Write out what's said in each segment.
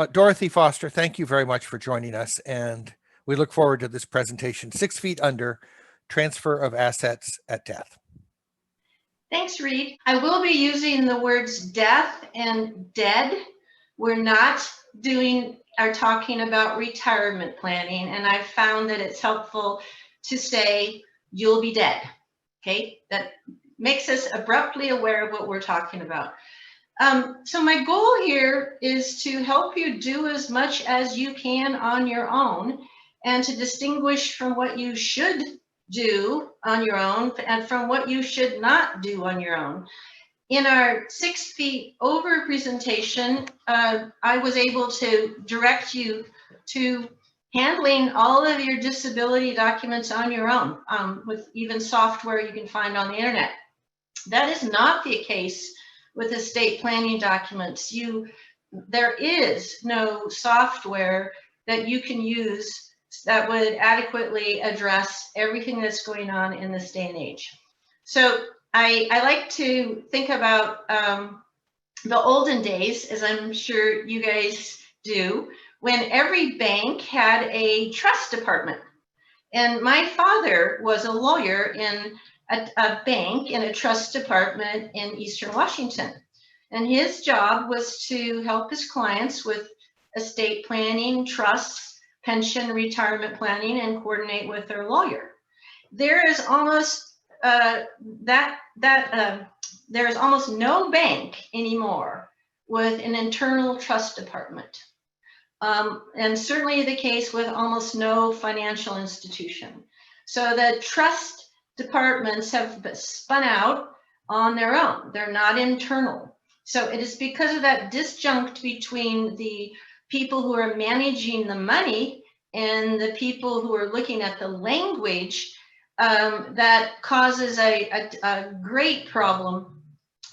Dorothy Foster, thank you very much for joining us, and we look forward to this presentation, 6 Feet Under, Transfer of Assets at Death. Thanks, Reed. I will be using the words death and dead. We're not talking about retirement planning, and I've found that it's helpful to say you'll be dead. Okay, that makes us abruptly aware of what we're talking about. So my goal here is to help you do as much as you can on your own and to distinguish from what you should do on your own and from what you should not do on your own. In our 6 feet over presentation, I was able to direct you to handling all of your disability documents on your own with even software you can find on the internet. That is not the case with estate planning documents. There is no software that you can use that would adequately address everything that's going on in this day and age. So I like to think about the olden days, as I'm sure you guys do, when every bank had a trust department. And my father was a lawyer in a bank in a trust department in Eastern Washington. And his job was to help his clients with estate planning, trusts, pension, retirement planning, and coordinate with their lawyer. There is almost there is almost no bank anymore with an internal trust department, and certainly the case with almost no financial institution. So the trust departments have spun out on their own. They're not internal. So it is because of that disjunct between the people who are managing the money and the people who are looking at the language that causes a great problem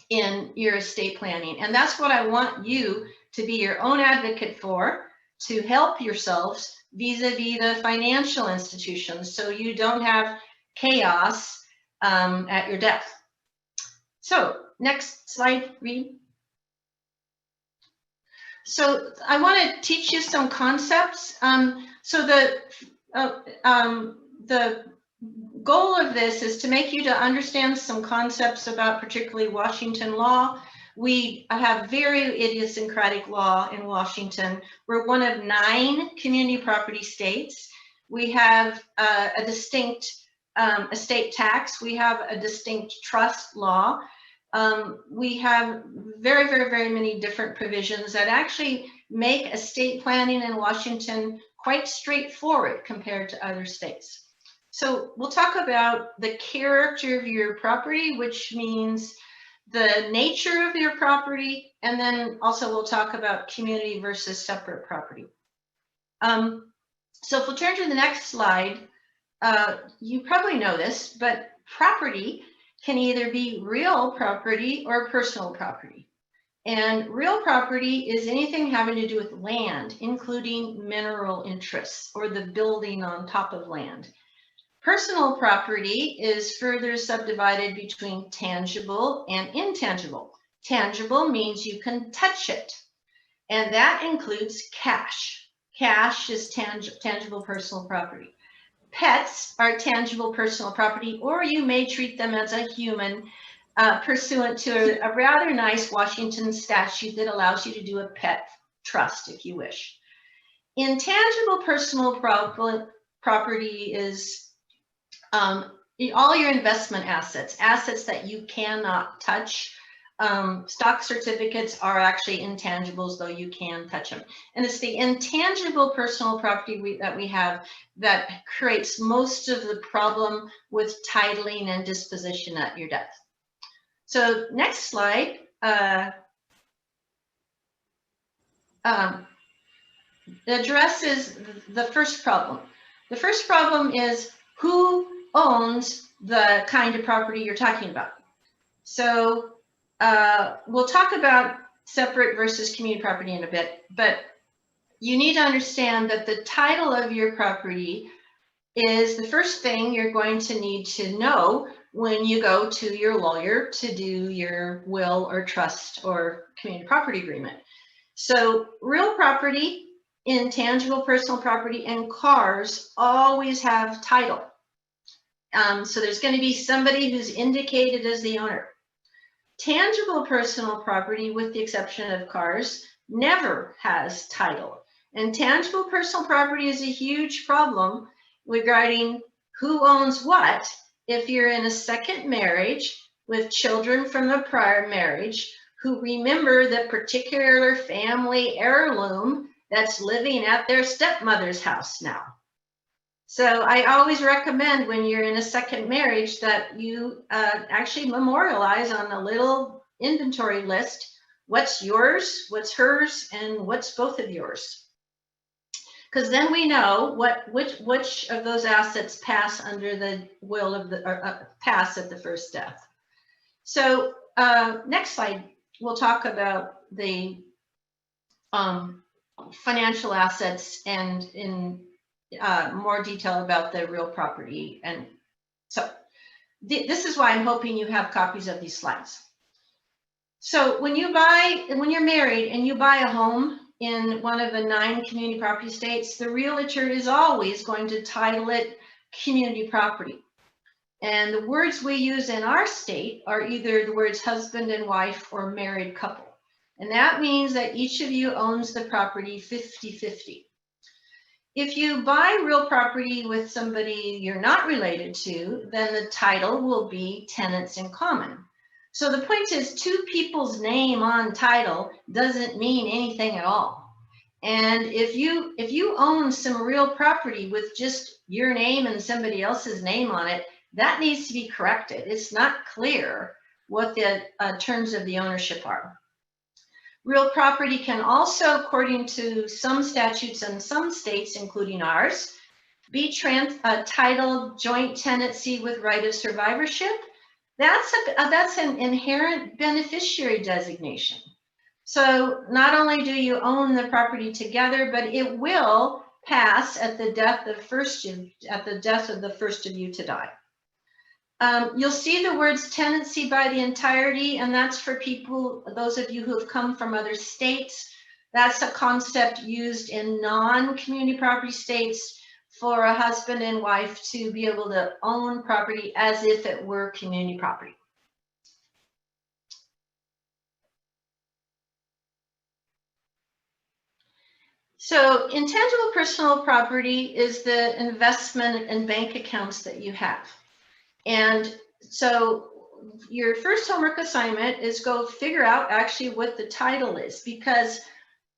in your estate planning. And that's what I want you to be your own advocate for, to help yourselves vis-a-vis the financial institutions so you don't have chaos at your death. So next slide, Reed. So I want to teach you some concepts. So the goal of this is to make you to understand some concepts about particularly Washington law. We have very idiosyncratic law in Washington. We're one of 9 community property states. We have a distinct estate tax. We have a distinct trust law. We have very, very, very many different provisions that actually make estate planning in Washington quite straightforward compared to other states. So we'll talk about the character of your property, which means the nature of your property, and then also we'll talk about community versus separate property. So if we'll turn to the next slide, you probably know this, but property can either be real property or personal property. And real property is anything having to do with land, including mineral interests or the building on top of land. Personal property is further subdivided between tangible and intangible. Tangible means you can touch it, and that includes cash. Cash is tangible personal property. Pets are tangible personal property, or you may treat them as a human pursuant to a rather nice Washington statute that allows you to do a pet trust if you wish. Intangible personal property is all your investment assets, assets that you cannot touch. Stock certificates are actually intangibles, though you can touch them. And it's the intangible personal property that we have that creates most of the problem with titling and disposition at your death. So next slide. Addresses the first problem. The first problem is who owns the kind of property you're talking about. So we'll talk about separate versus community property in a bit, but you need to understand that the title of your property is the first thing you're going to need to know when you go to your lawyer to do your will or trust or community property agreement. So real property, intangible personal property, and cars always have title. So there's going to be somebody who's indicated as the owner. Tangible personal property, with the exception of cars, never has title. And tangible personal property is a huge problem regarding who owns what if you're in a second marriage with children from a prior marriage who remember the particular family heirloom that's living at their stepmother's house now. So I always recommend when you're in a second marriage that you actually memorialize on a little inventory list what's yours, what's hers, and what's both of yours. Because then we know which of those assets pass under the will of the pass at the first death. So next slide, we'll talk about the financial assets and in more detail about the real property. And so this is why I'm hoping you have copies of these slides. So when you're married and you buy a home in one of the 9 community property states, the realtor is always going to title it community property. And the words we use in our state are either the words husband and wife or married couple. And that means that each of you owns the property 50-50. If you buy real property with somebody you're not related to, then the title will be tenants in common. So the point is, 2 people's name on title doesn't mean anything at all. And if you own some real property with just your name and somebody else's name on it, that needs to be corrected. It's not clear what the terms of the ownership are. Real property can also, according to some statutes and some states, including ours, be titled joint tenancy with right of survivorship. That's an inherent beneficiary designation. So not only do you own the property together, but it will pass at the death of the first of you to die. You'll see the words tenancy by the entirety, and that's for people, those of you who have come from other states. That's a concept used in non-community property states for a husband and wife to be able to own property as if it were community property. So intangible personal property is the investment and bank accounts that you have. And so your first homework assignment is go figure out actually what the title is, because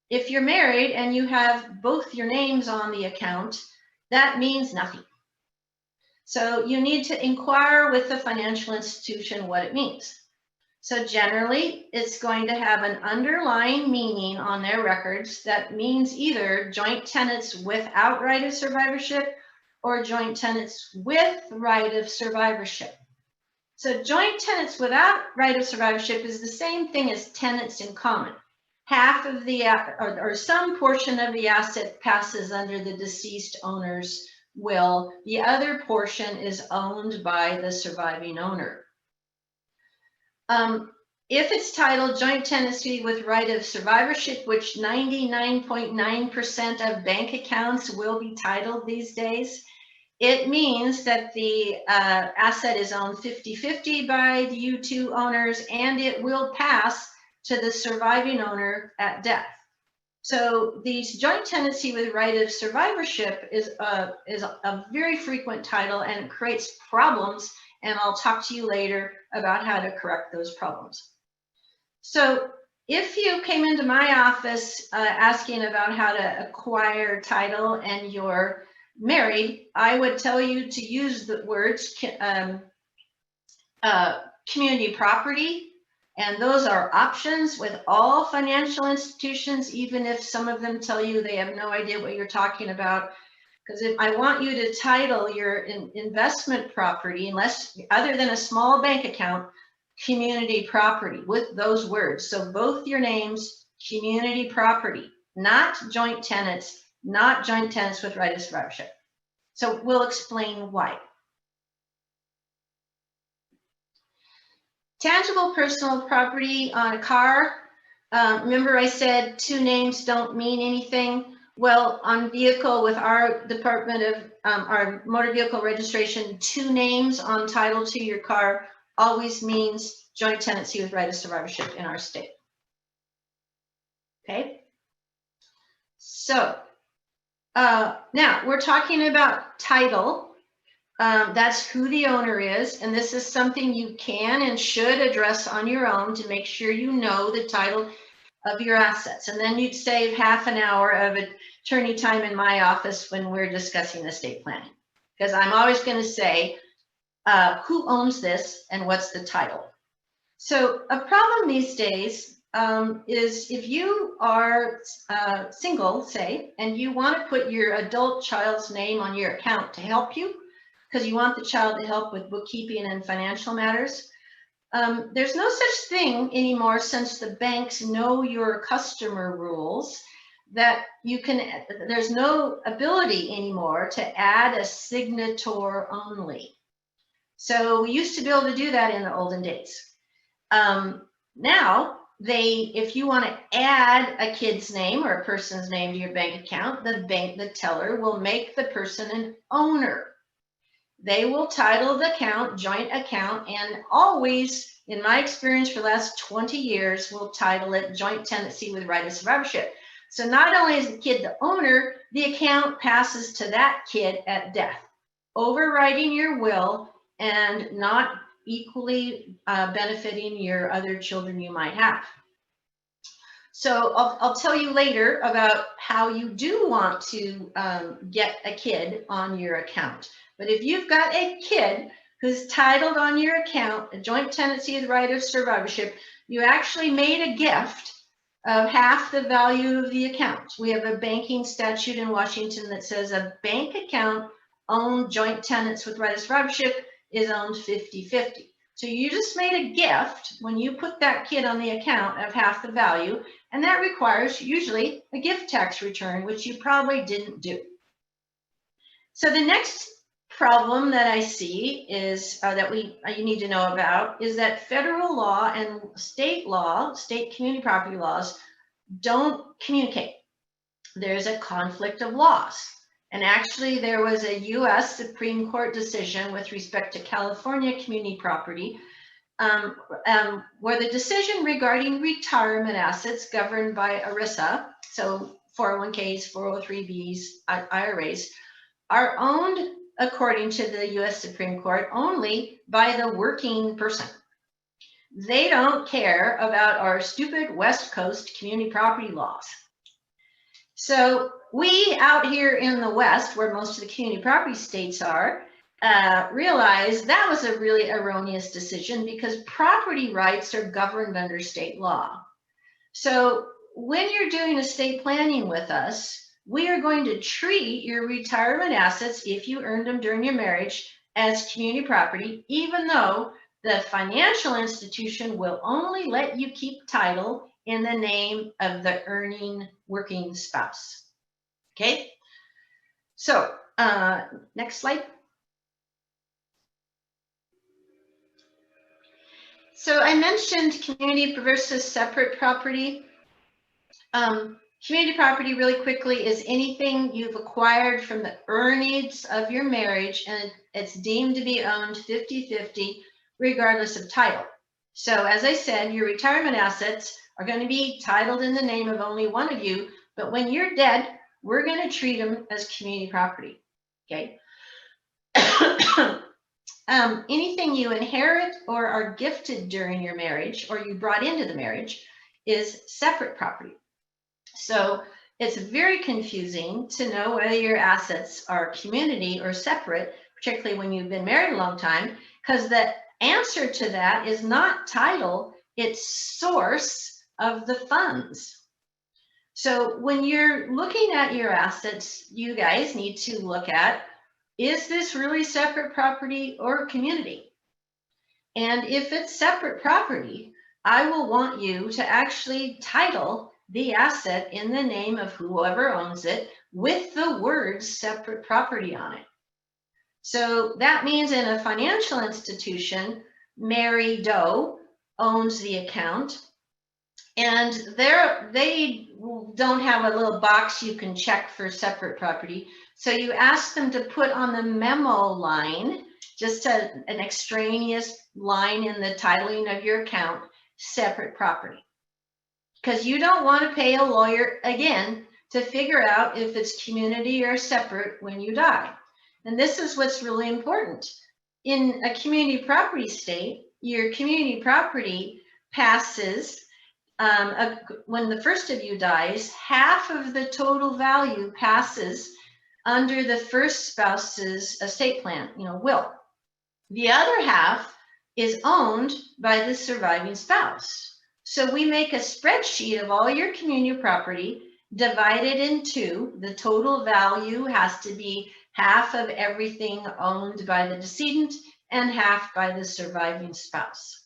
if you're married and you have both your names on the account, that means nothing. So you need to inquire with the financial institution what it means. So generally, it's going to have an underlying meaning on their records that means either joint tenants without right of survivorship or joint tenants with right of survivorship. So joint tenants without right of survivorship is the same thing as tenants in common. Half of the, or some portion of the asset passes under the deceased owner's will. The other portion is owned by the surviving owner. If it's titled joint tenancy with right of survivorship, which 99.9% of bank accounts will be titled these days, it means that the asset is owned 50-50 by the you 2 owners, and it will pass to the surviving owner at death. So the joint tenancy with right of survivorship is a very frequent title, and it creates problems, and I'll talk to you later about how to correct those problems. So if you came into my office asking about how to acquire title and you're married, I would tell you to use the words community property, and those are options with all financial institutions, even if some of them tell you they have no idea what you're talking about. Because if I want you to title your investment property, unless other than a small bank account, community property with those words. So both your names, community property, not joint tenants, not joint tenants with right of survivorship. So we'll explain why. Tangible personal property on a car. Remember I said 2 names don't mean anything? Well, on vehicle with our Department of our motor vehicle registration, 2 names on title to your car always means joint tenancy with right of survivorship in our state. Okay. So now we're talking about title. That's who the owner is, and this is something you can and should address on your own to make sure you know the title of your assets. And then you'd save half an hour of attorney time in my office when we're discussing estate planning, because I'm always going to say who owns this and what's the title. So a problem these days is if you are single, say, and you want to put your adult child's name on your account to help you, because you want the child to help with bookkeeping and financial matters. There's no such thing anymore, since the banks know your customer rules, that you can, there's no ability anymore to add a signator only. So we used to be able to do that in the olden days. Now, if you want to add a kid's name or a person's name to your bank account, the teller will make the person an owner. They will title the account joint account, and always, in my experience for the last 20 years, will title it joint tenancy with right of survivorship. So not only is the kid the owner, the account passes to that kid at death, overriding your will and not equally benefiting your other children you might have. So I'll tell you later about how you do want to get a kid on your account. But if you've got a kid who's titled on your account, a joint tenancy with right of survivorship, you actually made a gift of half the value of the account. We have a banking statute in Washington that says a bank account owned joint tenants with right of survivorship is owned 50-50. So you just made a gift when you put that kid on the account of half the value, and that requires usually a gift tax return, which you probably didn't do. So the next problem that I see is that you need to know about is that federal law and state law, state community property laws, don't communicate. There's a conflict of laws. And actually there was a US Supreme Court decision with respect to California community property where the decision regarding retirement assets governed by ERISA, so 401ks, 403bs, IRAs, are owned, according to the US Supreme Court, only by the working person. They don't care about our stupid West Coast community property laws. So we out here in the West, where most of the community property states are, realize that was a really erroneous decision, because property rights are governed under state law. So when you're doing estate planning with us, we are going to treat your retirement assets, if you earned them during your marriage, as community property, even though the financial institution will only let you keep title in the name of the earning working spouse. Okay, so next slide. So I mentioned community versus separate property. Community property, really quickly, is anything you've acquired from the earnings of your marriage, and it's deemed to be owned 50-50 regardless of title. So as I said, your retirement assets are going to be titled in the name of only one of you, but when you're dead, we're going to treat them as community property. Okay. Anything you inherit or are gifted during your marriage, or you brought into the marriage, is separate property. So it's very confusing to know whether your assets are community or separate, particularly when you've been married a long time, because the answer to that is not title, it's source of the funds. So when you're looking at your assets, you guys need to look at, is this really separate property or community? And if it's separate property, I will want you to actually title the asset in the name of whoever owns it with the words separate property on it. So that means in a financial institution, Mary Doe owns the account, And they don't have a little box you can check for separate property. So you ask them to put on the memo line, just an extraneous line in the titling of your account, separate property. Because you don't want to pay a lawyer again to figure out if it's community or separate when you die. And this is what's really important. In a community property state, your community property passes, when the first of you dies, half of the total value passes under the first spouse's estate plan, will. The other half is owned by the surviving spouse. So we make a spreadsheet of all your community property, divided into the total value has to be half of everything owned by the decedent and half by the surviving spouse.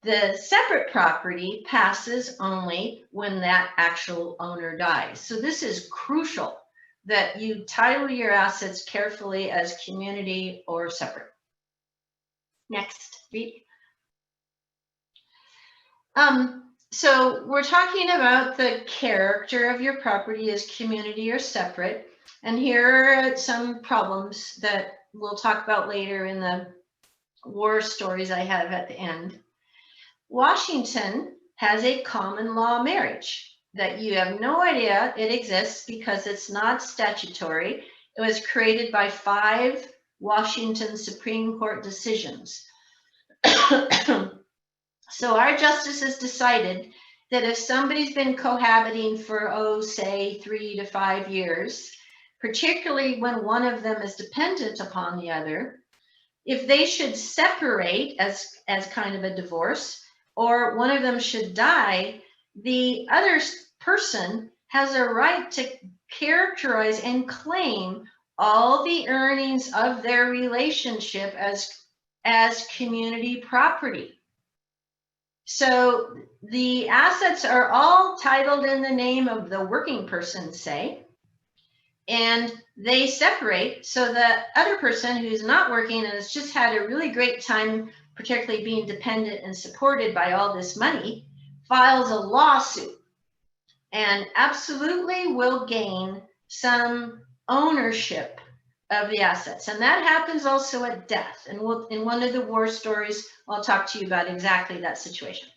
The separate property passes only when that actual owner dies. So this is crucial that you title your assets carefully as community or separate. Next, read. So we're talking about the character of your property as community or separate. And here are some problems that we'll talk about later in the war stories I have at the end. Washington has a common law marriage that you have no idea it exists because it's not statutory. It was created by 5 Washington Supreme Court decisions. So our justices decided that if somebody's been cohabiting for, say 3 to 5 years, particularly when one of them is dependent upon the other, if they should separate as kind of a divorce, or one of them should die, the other person has a right to characterize and claim all the earnings of their relationship as community property. So the assets are all titled in the name of the working person, say, and they separate. So the other person who's not working and has just had a really great time, particularly being dependent and supported by all this money, files a lawsuit and absolutely will gain some ownership of the assets. And that happens also at death. And in one of the war stories, I'll talk to you about exactly that situation.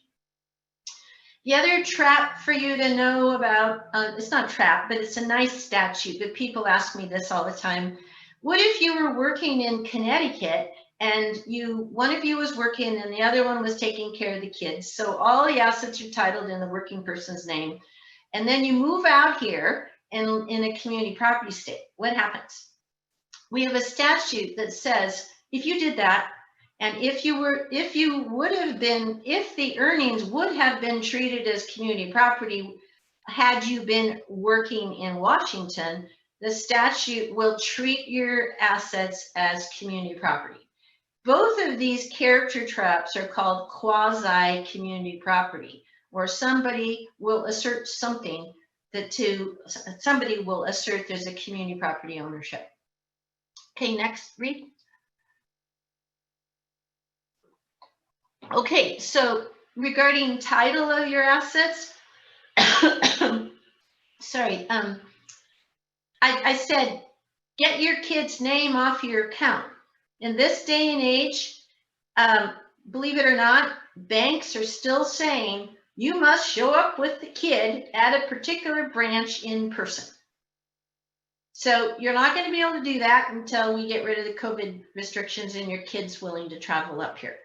The other trap for you to know about, it's not trap, but it's a nice statute, but people ask me this all the time. What if you were working in Connecticut and one of you was working and the other one was taking care of the kids? So all the assets are titled in the working person's name. And then you move out here in a community property state. What happens? We have a statute that says if you did that, and if the earnings would have been treated as community property had you been working in Washington, the statute will treat your assets as community property. Both of these character traps are called quasi-community property, where somebody will assert something somebody will assert there's a community property ownership. Okay, next, read. Okay, so regarding title of your assets, sorry, I said, get your kid's name off your account. In this day and age, believe it or not, banks are still saying you must show up with the kid at a particular branch in person. So you're not going to be able to do that until we get rid of the COVID restrictions and your kid's willing to travel up here.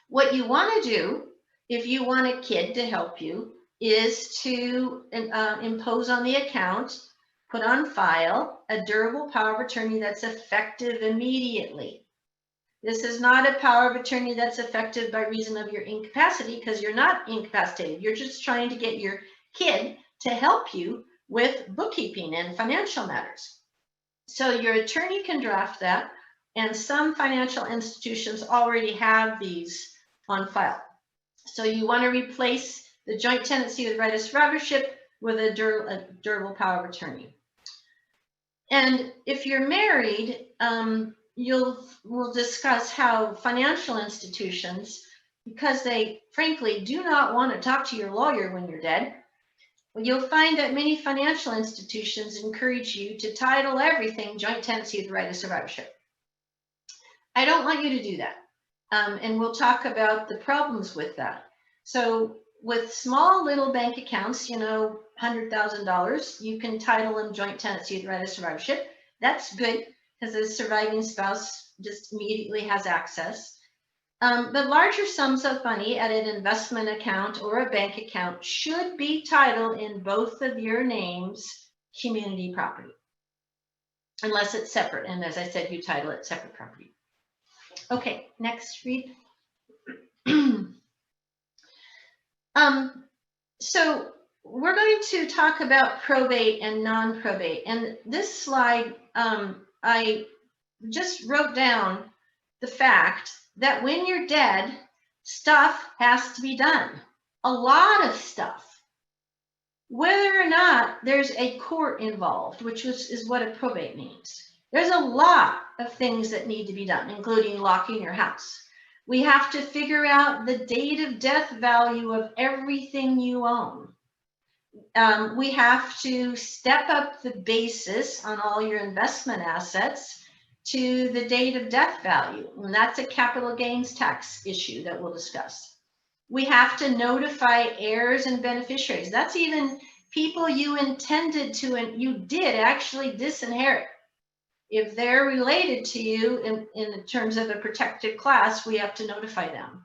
What you want to do, if you want a kid to help you, is to impose on the account, put on file, a durable power of attorney that's effective immediately. This is not a power of attorney that's effective by reason of your incapacity, because you're not incapacitated. You're just trying to get your kid to help you with bookkeeping and financial matters. So your attorney can draft that, and some financial institutions already have these on file. So you want to replace the joint tenancy with right of survivorship with a durable power of attorney. And if you're married, we'll discuss how financial institutions because they frankly do not want to talk to your lawyer when you're dead, well, you'll find that many financial institutions encourage you to title everything joint tenancy with the right of survivorship. I don't want you to do that. And we'll talk about the problems with that. So with small little bank accounts, you know, $100,000, you can title them joint tenancy with the right of survivorship. That's good because the surviving spouse just immediately has access. But larger sums of money at an investment account or a bank account should be titled in both of your names, community property, unless it's separate. And as I said, you title it separate property. Okay, next, read. So we're going to talk about probate and non-probate. And this slide, I just wrote down the fact that when you're dead, stuff has to be done. A lot of stuff. Whether or not there's a court involved, which is what a probate means. There's a lot of things that need to be done, including locking your house. We have to figure out the date of death value of everything you own. We have to step up the basis on all your investment assets to the date of death value. And that's a capital gains tax issue that we'll discuss. We have to notify heirs and beneficiaries. That's even people you intended to, and you did actually disinherit. If they're related to you in terms of a protected class, we have to notify them.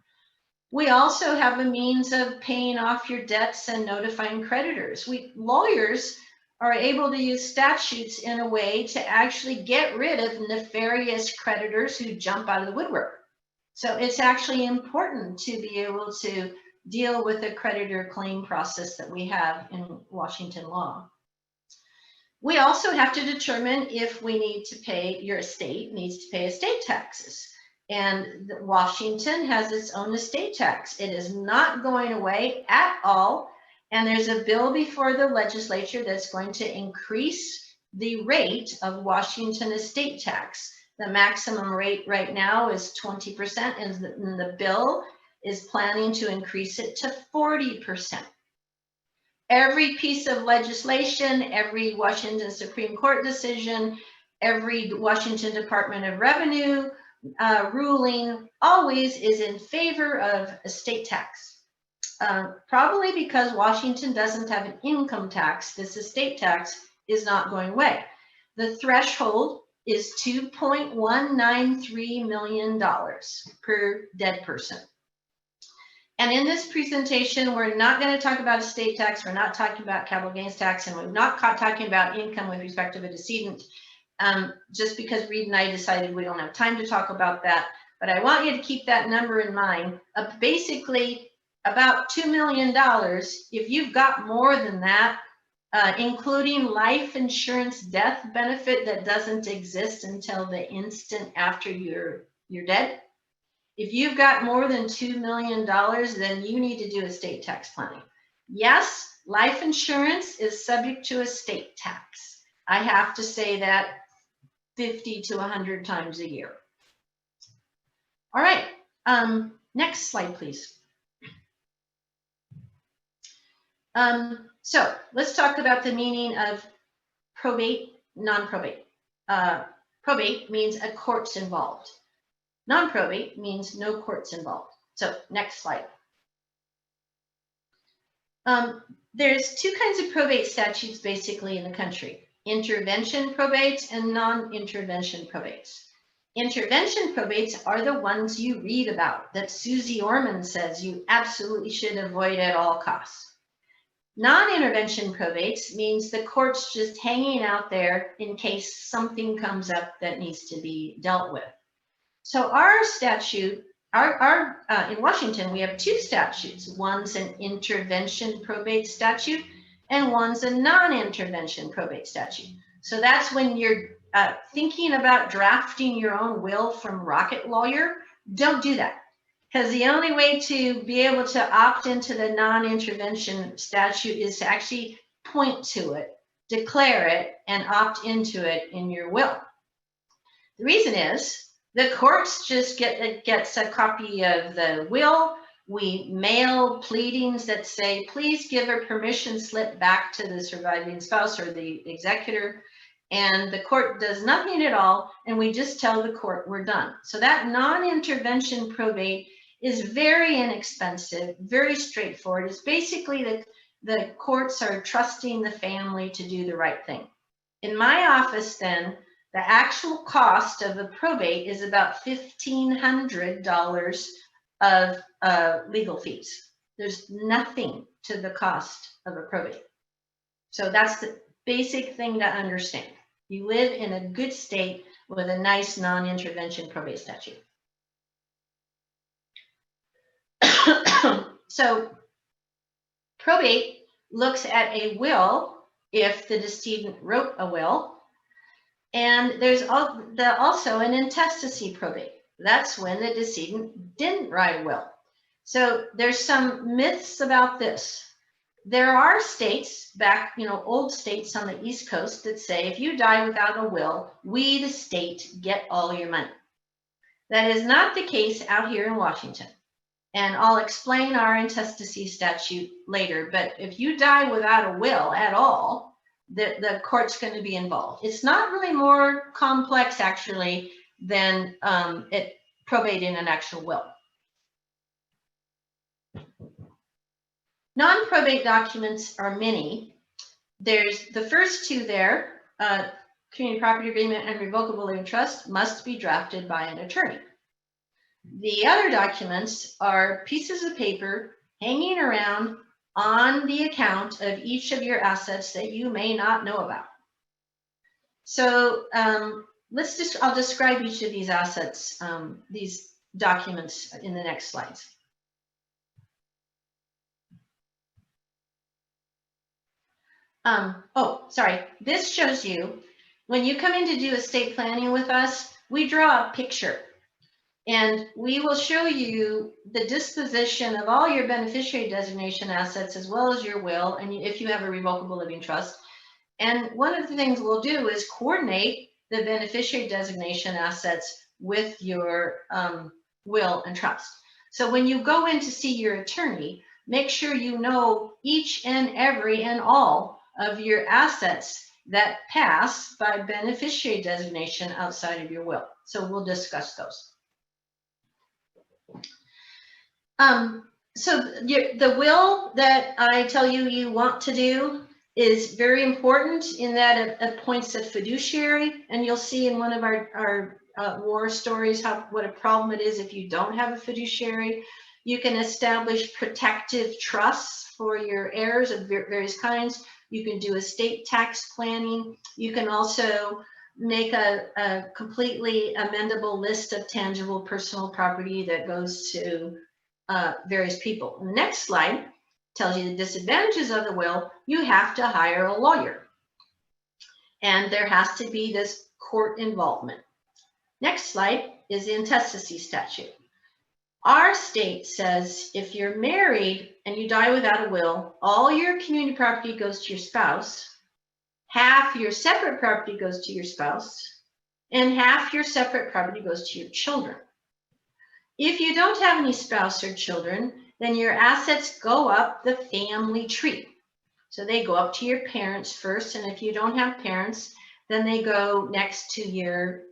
We also have a means of paying off your debts and notifying creditors. Lawyers are able to use statutes in a way to actually get rid of nefarious creditors who jump out of the woodwork. So it's actually important to be able to deal with the creditor claim process that we have in Washington law. We also have to determine if we need to pay, your estate needs to pay estate taxes. And Washington has its own estate tax. It is not going away at all. And there's a bill before the legislature that's going to increase the rate of Washington estate tax. The maximum rate right now is 20%, and the bill is planning to increase it to 40%. Every piece of legislation, every Washington Supreme Court decision, every Washington Department of Revenue ruling always is in favor of estate tax. Probably because Washington doesn't have an income tax, this estate tax is not going away. The threshold is $2.193 million per dead person. And in this presentation, we're not going to talk about estate tax, we're not talking about capital gains tax, and we're not talking about income with respect to the decedent, just because Reed and I decided we don't have time to talk about that. But I want you to keep that number in mind. Basically, about $2 million, if you've got more than that, including life insurance death benefit that doesn't exist until the instant after you're dead. If you've got more than $2 million, then you need to do estate tax planning. Yes, life insurance is subject to estate tax. I have to say that 50 to 100 times a year. All right, next slide, please. So let's talk about the meaning of probate, non-probate. Probate means a court's involved. Non-probate means no courts involved. So next slide. There's two kinds of probate statutes basically in the country: intervention probates and non-intervention probates. Intervention probates are the ones you read about that Susie Orman says you absolutely should avoid at all costs. Non-intervention probates means the court's just hanging out there in case something comes up that needs to be dealt with. So our statute, in Washington, we have two statutes. One's an intervention probate statute and one's a non-intervention probate statute. So that's when you're thinking about drafting your own will from Rocket Lawyer, don't do that. Because the only way to be able to opt into the non-intervention statute is to actually point to it, declare it, and opt into it in your will. The reason is the courts just gets a copy of the will, We mail pleadings that say, please give a permission slip back to the surviving spouse or the executor. And the court does nothing at all. And we just tell the court we're done. So that non-intervention probate is very inexpensive, very straightforward. It's basically the courts are trusting the family to do the right thing. In my office then, the actual cost of a probate is about $1,500 of legal fees. There's nothing to the cost of a probate. So that's the basic thing to understand. You live in a good state with a nice non-intervention probate statute. So probate looks at a will if the decedent wrote a will. And there's also an intestacy probate. That's when the decedent didn't write a will. So there's some myths about this. There are states back, old states on the East Coast that say if you die without a will, we, the state, get all your money. That is not the case out here in Washington. And I'll explain our intestacy statute later. But if you die without a will at all, the court's going to be involved. It's not really more complex, actually, than probating an actual will. Non-probate documents are many. There's the first two there, community property agreement and revocable living trust, must be drafted by an attorney. The other documents are pieces of paper hanging around on the account of each of your assets that you may not know about. So I'll describe each of these assets, these documents in the next slides. This shows you, when you come in to do estate planning with us, we draw a picture. And we will show you the disposition of all your beneficiary designation assets as well as your will, and if you have a revocable living trust. And one of the things we'll do is coordinate the beneficiary designation assets with your will and trust. So when you go in to see your attorney, make sure you know each and every and all of your assets that pass by beneficiary designation outside of your will. So we'll discuss those. The will that I tell you want to do is very important in that it appoints a fiduciary, and you'll see in one of our war stories what a problem it is if you don't have a fiduciary. You can establish protective trusts for your heirs of various kinds. You can do estate tax planning. You can also make a completely amendable list of tangible personal property that goes to various people. And the next slide tells you the disadvantages of the will. You have to hire a lawyer, and there has to be this court involvement. Next slide is the Intestacy Statute. Our state says if you're married and you die without a will, all your community property goes to your spouse, half your separate property goes to your spouse, and half your separate property goes to your children. If you don't have any spouse or children, then your assets go up the family tree. So they go up to your parents first, and if you don't have parents, then they go next to your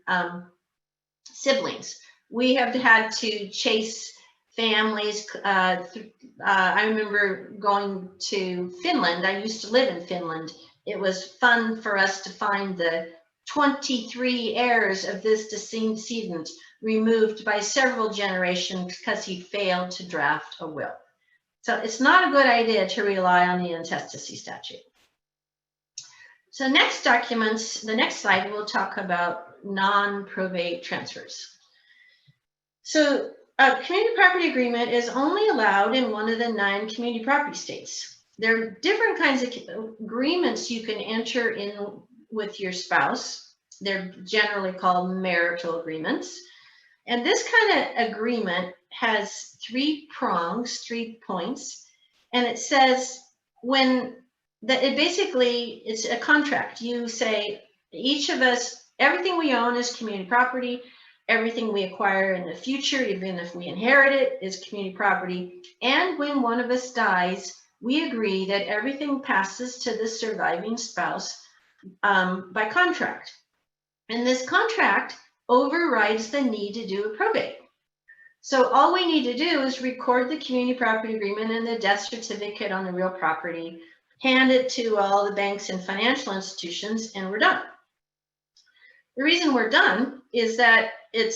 siblings. We have had to chase families. I remember going to Finland. I used to live in Finland. It was fun for us to find the 23 heirs of this decedent removed by several generations because he failed to draft a will. So it's not a good idea to rely on the Intestacy Statute. So the next slide, we'll talk about non-probate transfers. So a community property agreement is only allowed in one of the 9 community property states. There are different kinds of agreements you can enter in with your spouse. They're generally called marital agreements. And this kind of agreement has 3 prongs, 3 points. And it says it's a contract. You say, each of us, everything we own is community property. Everything we acquire in the future, even if we inherit it, is community property. And when one of us dies, we agree that everything passes to the surviving spouse by contract. And this contract overrides the need to do a probate. So all we need to do is record the community property agreement and the death certificate on the real property, hand it to all the banks and financial institutions, and we're done. The reason we're done is that it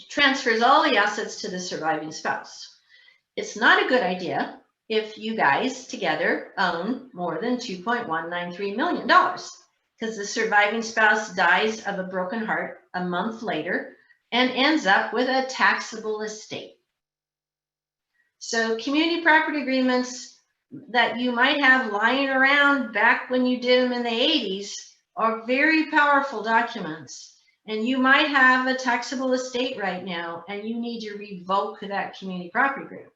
transfers all the assets to the surviving spouse. It's not a good idea if you guys together own more than $2.193 million, because the surviving spouse dies of a broken heart a month later and ends up with a taxable estate. So community property agreements that you might have lying around back when you did them in the 80s are very powerful documents. And you might have a taxable estate right now and you need to revoke that community property agreement.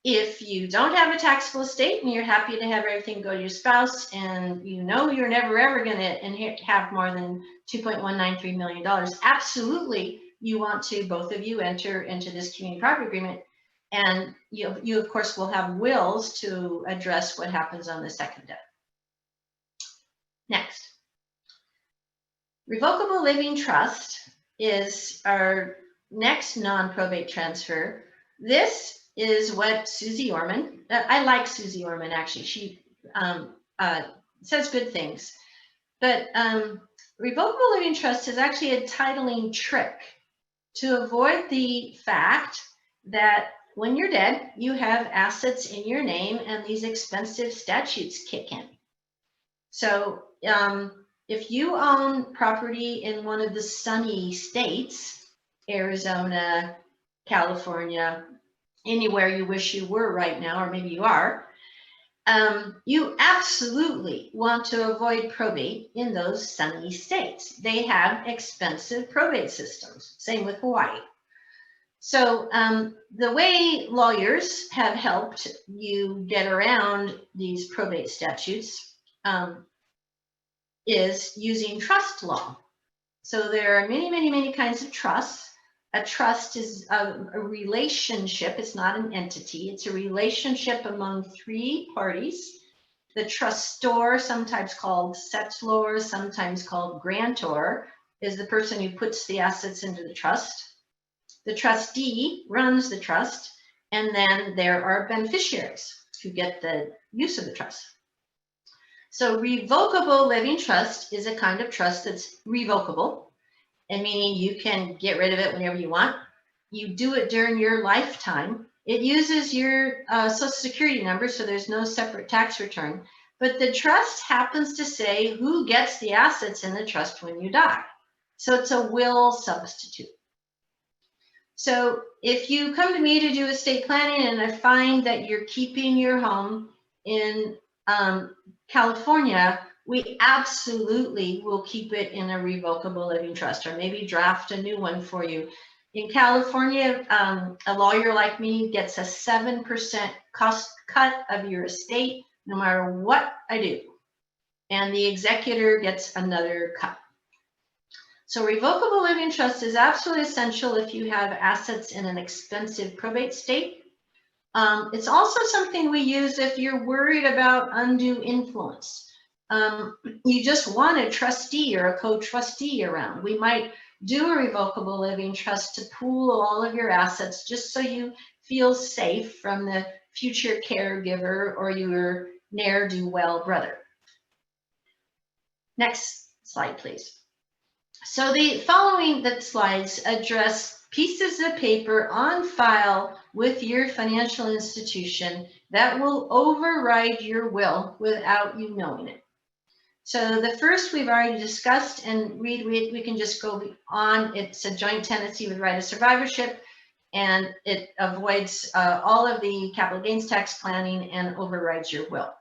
If you don't have a taxable estate and you're happy to have everything go to your spouse and you know you're never ever going to have more than $2.193 million, absolutely you want to, both of you, enter into this community property agreement. And you of course will have wills to address what happens on the second death. Next, revocable living trust is our next non-probate transfer. This is what Susie Orman, I like Susie Orman actually, she says good things, but revocable living trust is actually a titling trick to avoid the fact that when you're dead, you have assets in your name and these expensive statutes kick in. So if you own property in one of the sunny states, Arizona, California, anywhere you wish you were right now, or maybe you are, you absolutely want to avoid probate in those sunny states. They have expensive probate systems, same with Hawaii. So the way lawyers have helped you get around these probate statutes is using trust law. So there are many, many, many kinds of trusts. A trust is a relationship. It's not an entity. It's a relationship among three parties. The trustor, sometimes called settlor, sometimes called grantor, is the person who puts the assets into the trust. The trustee runs the trust, and then there are beneficiaries who get the use of the trust. So revocable living trust is a kind of trust that's revocable, and meaning you can get rid of it whenever you want. You do it during your lifetime. It uses your Social Security number, so there's no separate tax return. But the trust happens to say who gets the assets in the trust when you die. So it's a will substitute. So if you come to me to do estate planning and I find that you're keeping your home in California, we absolutely will keep it in a revocable living trust, or maybe draft a new one for you. In California, a lawyer like me gets a 7% cost cut of your estate, no matter what I do. And the executor gets another cut. So revocable living trust is absolutely essential if you have assets in an expensive probate state. It's also something we use if you're worried about undue influence. You just want a trustee or a co-trustee around. We might do a revocable living trust to pool all of your assets just so you feel safe from the future caregiver or your ne'er-do-well brother. Next slide, please. So the following slides address pieces of paper on file with your financial institution that will override your will without you knowing it. So the first we've already discussed, and we can just go on. It's a joint tenancy with right of survivorship, and it avoids all of the capital gains tax planning and overrides your will.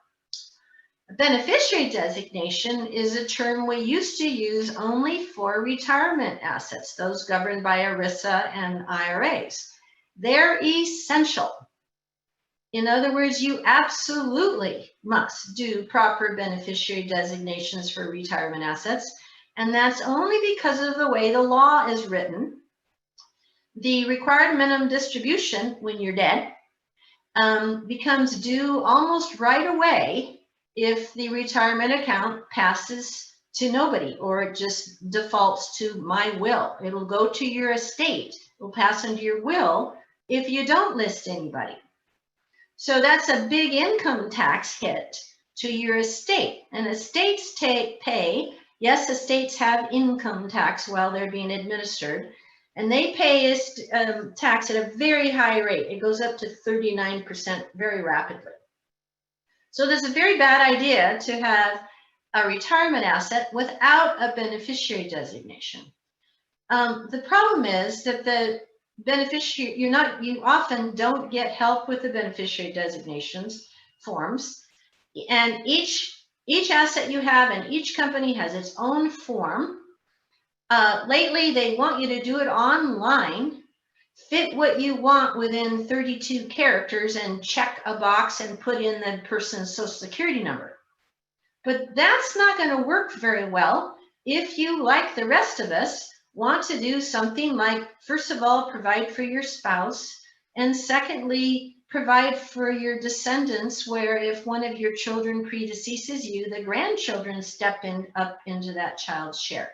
Beneficiary designation is a term we used to use only for retirement assets, those governed by ERISA and IRAs. They're essential. In other words, you absolutely must do proper beneficiary designations for retirement assets. And that's only because of the way the law is written. The required minimum distribution when you're dead becomes due almost right away if the retirement account passes to nobody, or it just defaults to my will. It'll go to your estate. It'll pass into your will if you don't list anybody. So that's a big income tax hit to your estate. And estates pay, yes, estates have income tax while they're being administered, and they pay tax at a very high rate. It goes up to 39% very rapidly. So there's a very bad idea to have a retirement asset without a beneficiary designation. The problem is that the beneficiary, you often don't get help with the beneficiary designations forms, and each asset you have and each company has its own form. Lately, they want you to do it online, fit what you want within 32 characters, and check a box and put in the person's social security number. But that's not going to work very well if you, like the rest of us, want to do something like, first of all, provide for your spouse, and secondly, provide for your descendants, where if one of your children predeceases you, the grandchildren step up into that child's share.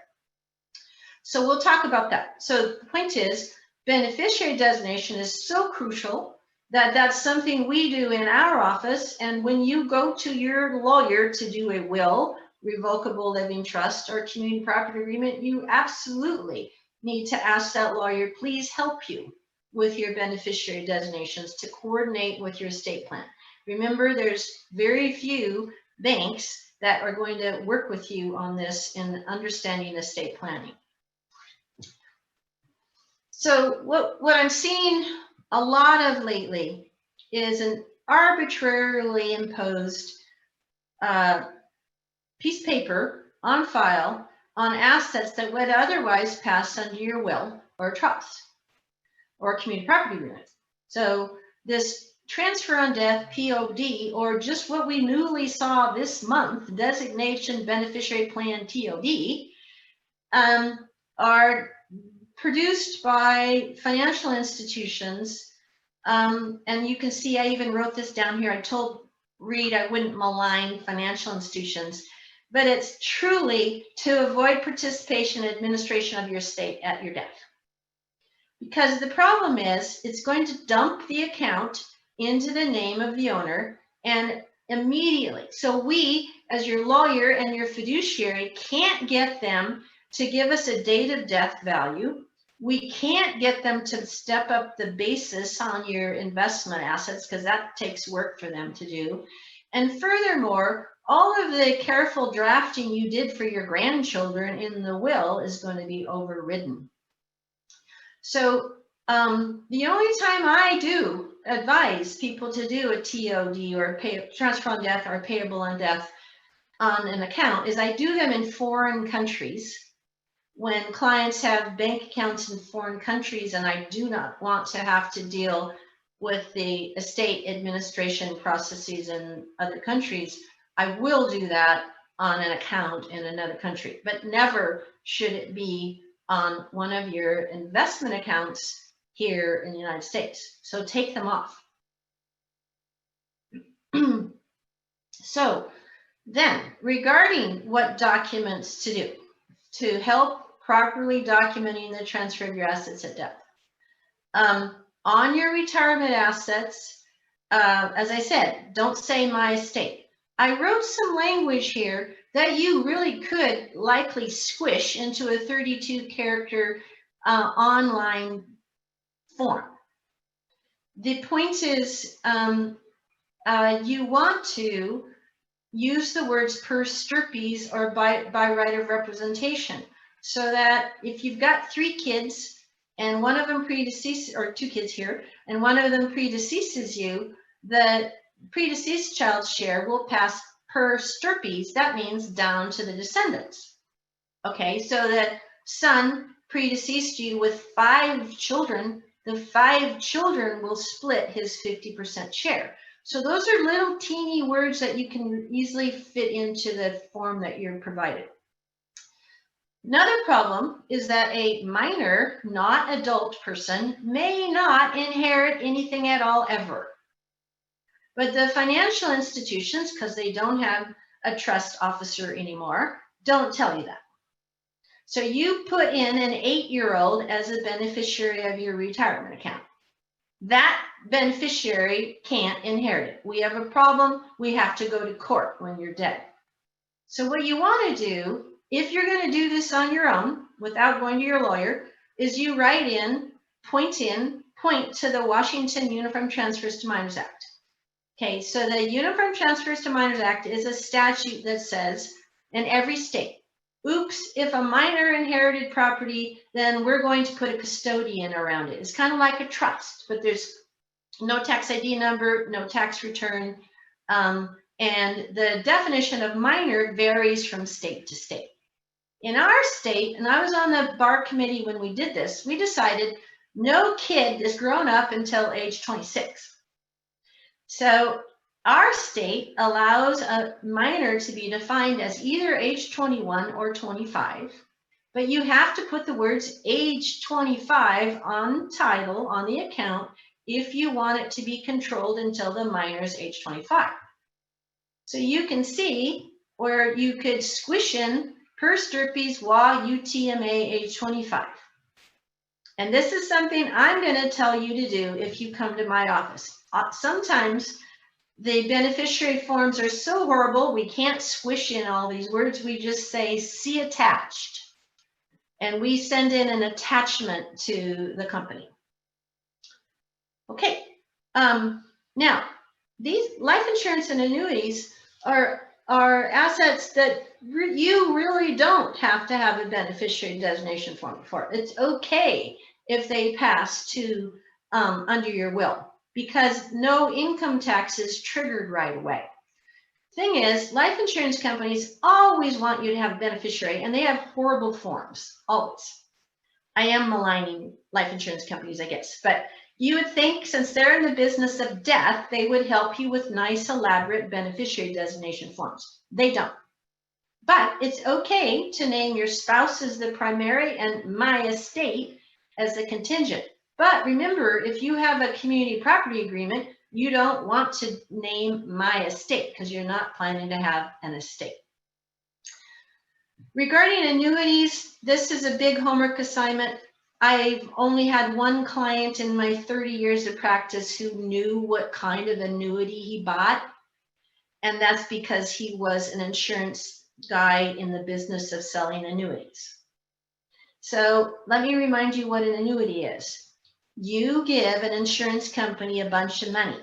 So we'll talk about that. So the point is, beneficiary designation is so crucial that that's something we do in our office. And when you go to your lawyer to do a will, revocable living trust, or community property agreement, you absolutely need to ask that lawyer, please help you with your beneficiary designations to coordinate with your estate plan. Remember, there's very few banks that are going to work with you on this in understanding estate planning. So what I'm seeing a lot of lately is an arbitrarily imposed piece of paper on file on assets that would otherwise pass under your will or trust or community property agreement. So this transfer on death, POD, or just what we newly saw this month, designation beneficiary plan, TOD, are produced by financial institutions. And you can see, I even wrote this down here. I told Reed I wouldn't malign financial institutions, but it's truly to avoid participation in administration of your estate at your death. Because the problem is, it's going to dump the account into the name of the owner, and immediately. So we, as your lawyer and your fiduciary, can't get them to give us a date of death value. We can't get them to step up the basis on your investment assets, because that takes work for them to do. And furthermore, all of the careful drafting you did for your grandchildren in the will is going to be overridden. So the only time I do advise people to do a TOD, or transfer on death, or payable on death on an account, is I do them in foreign countries. When clients have bank accounts in foreign countries and I do not want to have to deal with the estate administration processes in other countries, I will do that on an account in another country. But never should it be on one of your investment accounts here in the United States. So take them off. So then, regarding what documents to do to help properly documenting the transfer of your assets at death. On your retirement assets, as I said, don't say my estate. I wrote some language here that you really could likely squish into a 32-character online form. The point is, you want to use the words per stirpes or by right of representation, so that if you've got 3 kids and one of them predeceases, or 2 kids here, and one of them predeceases you, the predeceased child's share will pass per stirpes. That means down to the descendants. Okay, so that son predeceased you with 5 children, the 5 children will split his 50% share. So those are little teeny words that you can easily fit into the form that you're provided. Another problem is that a minor, not adult person may not inherit anything at all ever. But the financial institutions, because they don't have a trust officer anymore, don't tell you that. So you put in an 8-year-old as a beneficiary of your retirement account. That beneficiary can't inherit it. We have a problem. We have to go to court when you're dead. So what you want to do, if you're going to do this on your own without going to your lawyer, is you write in, point to the Washington Uniform Transfers to Minors Act. Okay, so the Uniform Transfers to Minors Act is a statute that says in every state, oops, if a minor inherited property, then we're going to put a custodian around it. It's kind of like a trust, but there's no tax ID number, no tax return, and the definition of minor varies from state to state. In our state, and I was on the bar committee when we did this, we decided no kid is grown up until age 26. So our state allows a minor to be defined as either age 21 or 25, but you have to put the words age 25 on title on the account if you want it to be controlled until the minor's age 25. So you can see where you could squish in per stirpes wa UTMA age 25. And this is something I'm going to tell you to do if you come to my office. Sometimes the beneficiary forms are so horrible, we can't squish in all these words. We just say, see attached. And we send in an attachment to the company. Okay. Now, these life insurance and annuities are assets that you really don't have to have a beneficiary designation form for. It's okay if they pass to under your will, because no income tax is triggered right away. Thing is, life insurance companies always want you to have a beneficiary, and they have horrible forms, always. I am maligning life insurance companies, I guess, but you would think since they're in the business of death, they would help you with nice, elaborate beneficiary designation forms. They don't. But it's okay to name your spouse as the primary and my estate as the contingent. But remember, if you have a community property agreement, you don't want to name my estate because you're not planning to have an estate. Regarding annuities, this is a big homework assignment. I've only had one client in my 30 years of practice who knew what kind of annuity he bought. And that's because he was an insurance guy in the business of selling annuities. So let me remind you what an annuity is. You give an insurance company a bunch of money.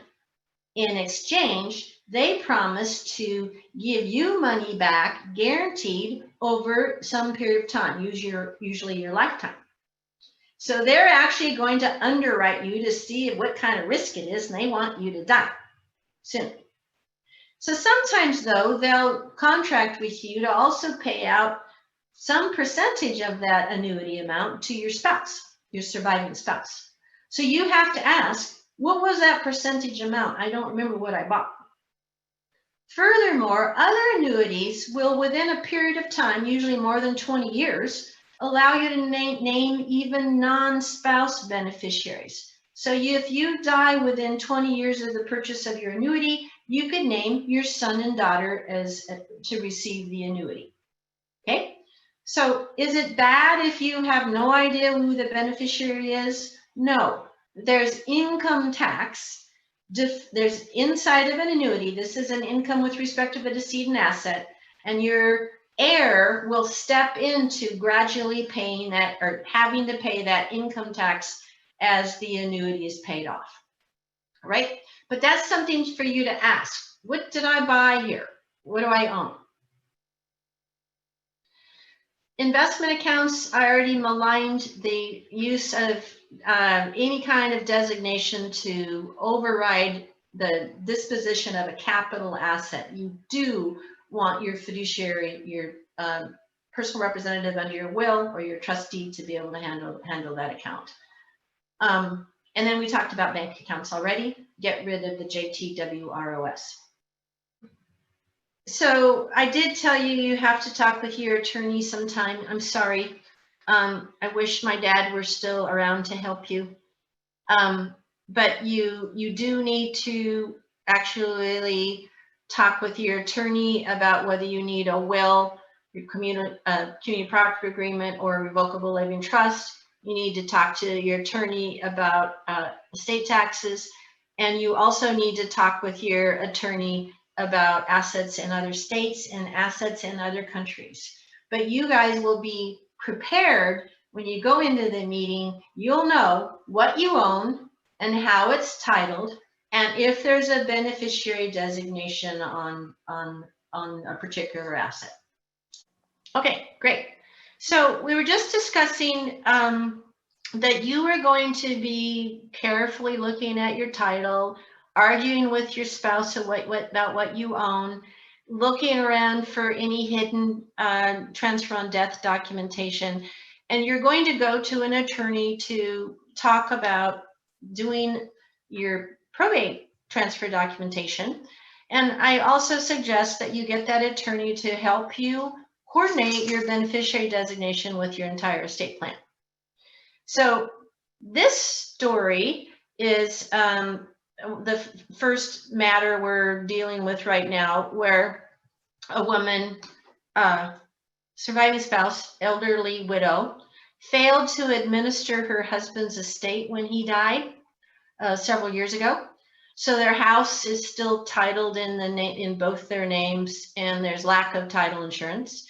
In exchange, they promise to give you money back guaranteed over some period of time, usually your lifetime. So they're actually going to underwrite you to see what kind of risk it is, and they want you to die soon. So sometimes, though, they'll contract with you to also pay out some percentage of that annuity amount to your spouse, your surviving spouse. So you have to ask, what was that percentage amount? I don't remember what I bought. Furthermore, other annuities will, within a period of time, usually more than 20 years, allow you to name even non-spouse beneficiaries. So if you die within 20 years of the purchase of your annuity, you could name your son and daughter as to receive the annuity. Okay? So is it bad if you have no idea who the beneficiary is? No. There's income tax. There's inside of an annuity. This is an income with respect to the decedent asset, and your heir will step into gradually paying that or having to pay that income tax as the annuity is paid off, right? But that's something for you to ask. What did I buy here? What do I own? Investment accounts, I already maligned the use of any kind of designation to override the disposition of a capital asset. You do want your fiduciary, your personal representative under your will or your trustee to be able to handle that account. And then we talked about bank accounts already. Get rid of the JTWROS. So I did tell you you have to talk with your attorney sometime. I'm sorry. I wish my dad were still around to help you. But you do need to actually talk with your attorney about whether you need a will, your community property agreement, or a revocable living trust. You need to talk to your attorney about estate taxes, and you also need to talk with your attorney about assets in other states and assets in other countries. But you guys will be prepared when you go into the meeting. You'll know what you own and how it's titled, and if there's a beneficiary designation on a particular asset. Okay, great. So we were just discussing that you were going to be carefully looking at your title, arguing with your spouse about what you own, looking around for any hidden transfer on death documentation, and you're going to go to an attorney to talk about doing your probate transfer documentation. And I also suggest that you get that attorney to help you coordinate your beneficiary designation with your entire estate plan. So this story is the first matter we're dealing with right now, where a woman, surviving spouse, elderly widow, failed to administer her husband's estate when he died several years ago. So their house is still titled in both their names, and there's lack of title insurance.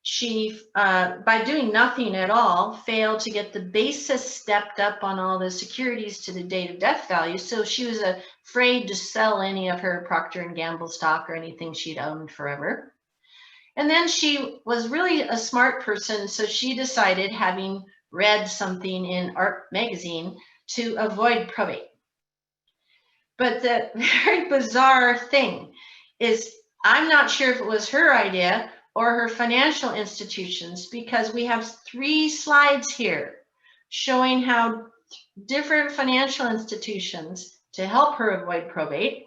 She, by doing nothing at all, failed to get the basis stepped up on all the securities to the date of death value. So she was afraid to sell any of her Procter & Gamble stock or anything she'd owned forever. And then she was really a smart person, so she decided, having read something in Art magazine, to avoid probate. But the very bizarre thing is, I'm not sure if it was her idea or her financial institutions, because we have 3 slides here showing how different financial institutions, to help her avoid probate,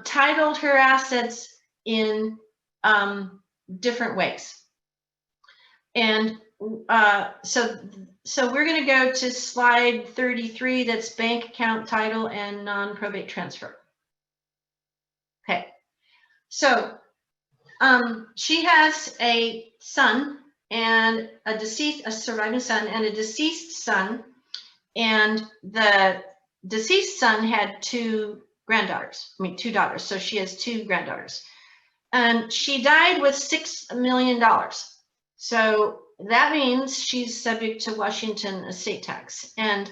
titled her assets in different ways. And so we're going to go to slide 33, that's bank account title and non-probate transfer. Okay, so she has a son and a surviving son and a deceased son, and the deceased son had 2 daughters. So she has 2 granddaughters, and she died with $6 million. So that means she's subject to Washington estate tax. And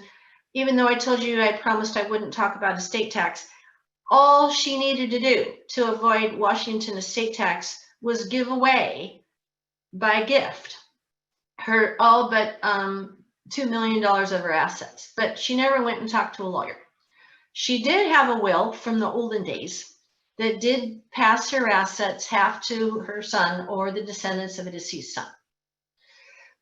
even though I told you I promised I wouldn't talk about estate tax, all she needed to do to avoid Washington estate tax was give away by gift her all but $2 million of her assets. But she never went and talked to a lawyer. She did have a will from the olden days that did pass her assets half to her son or the descendants of a deceased son.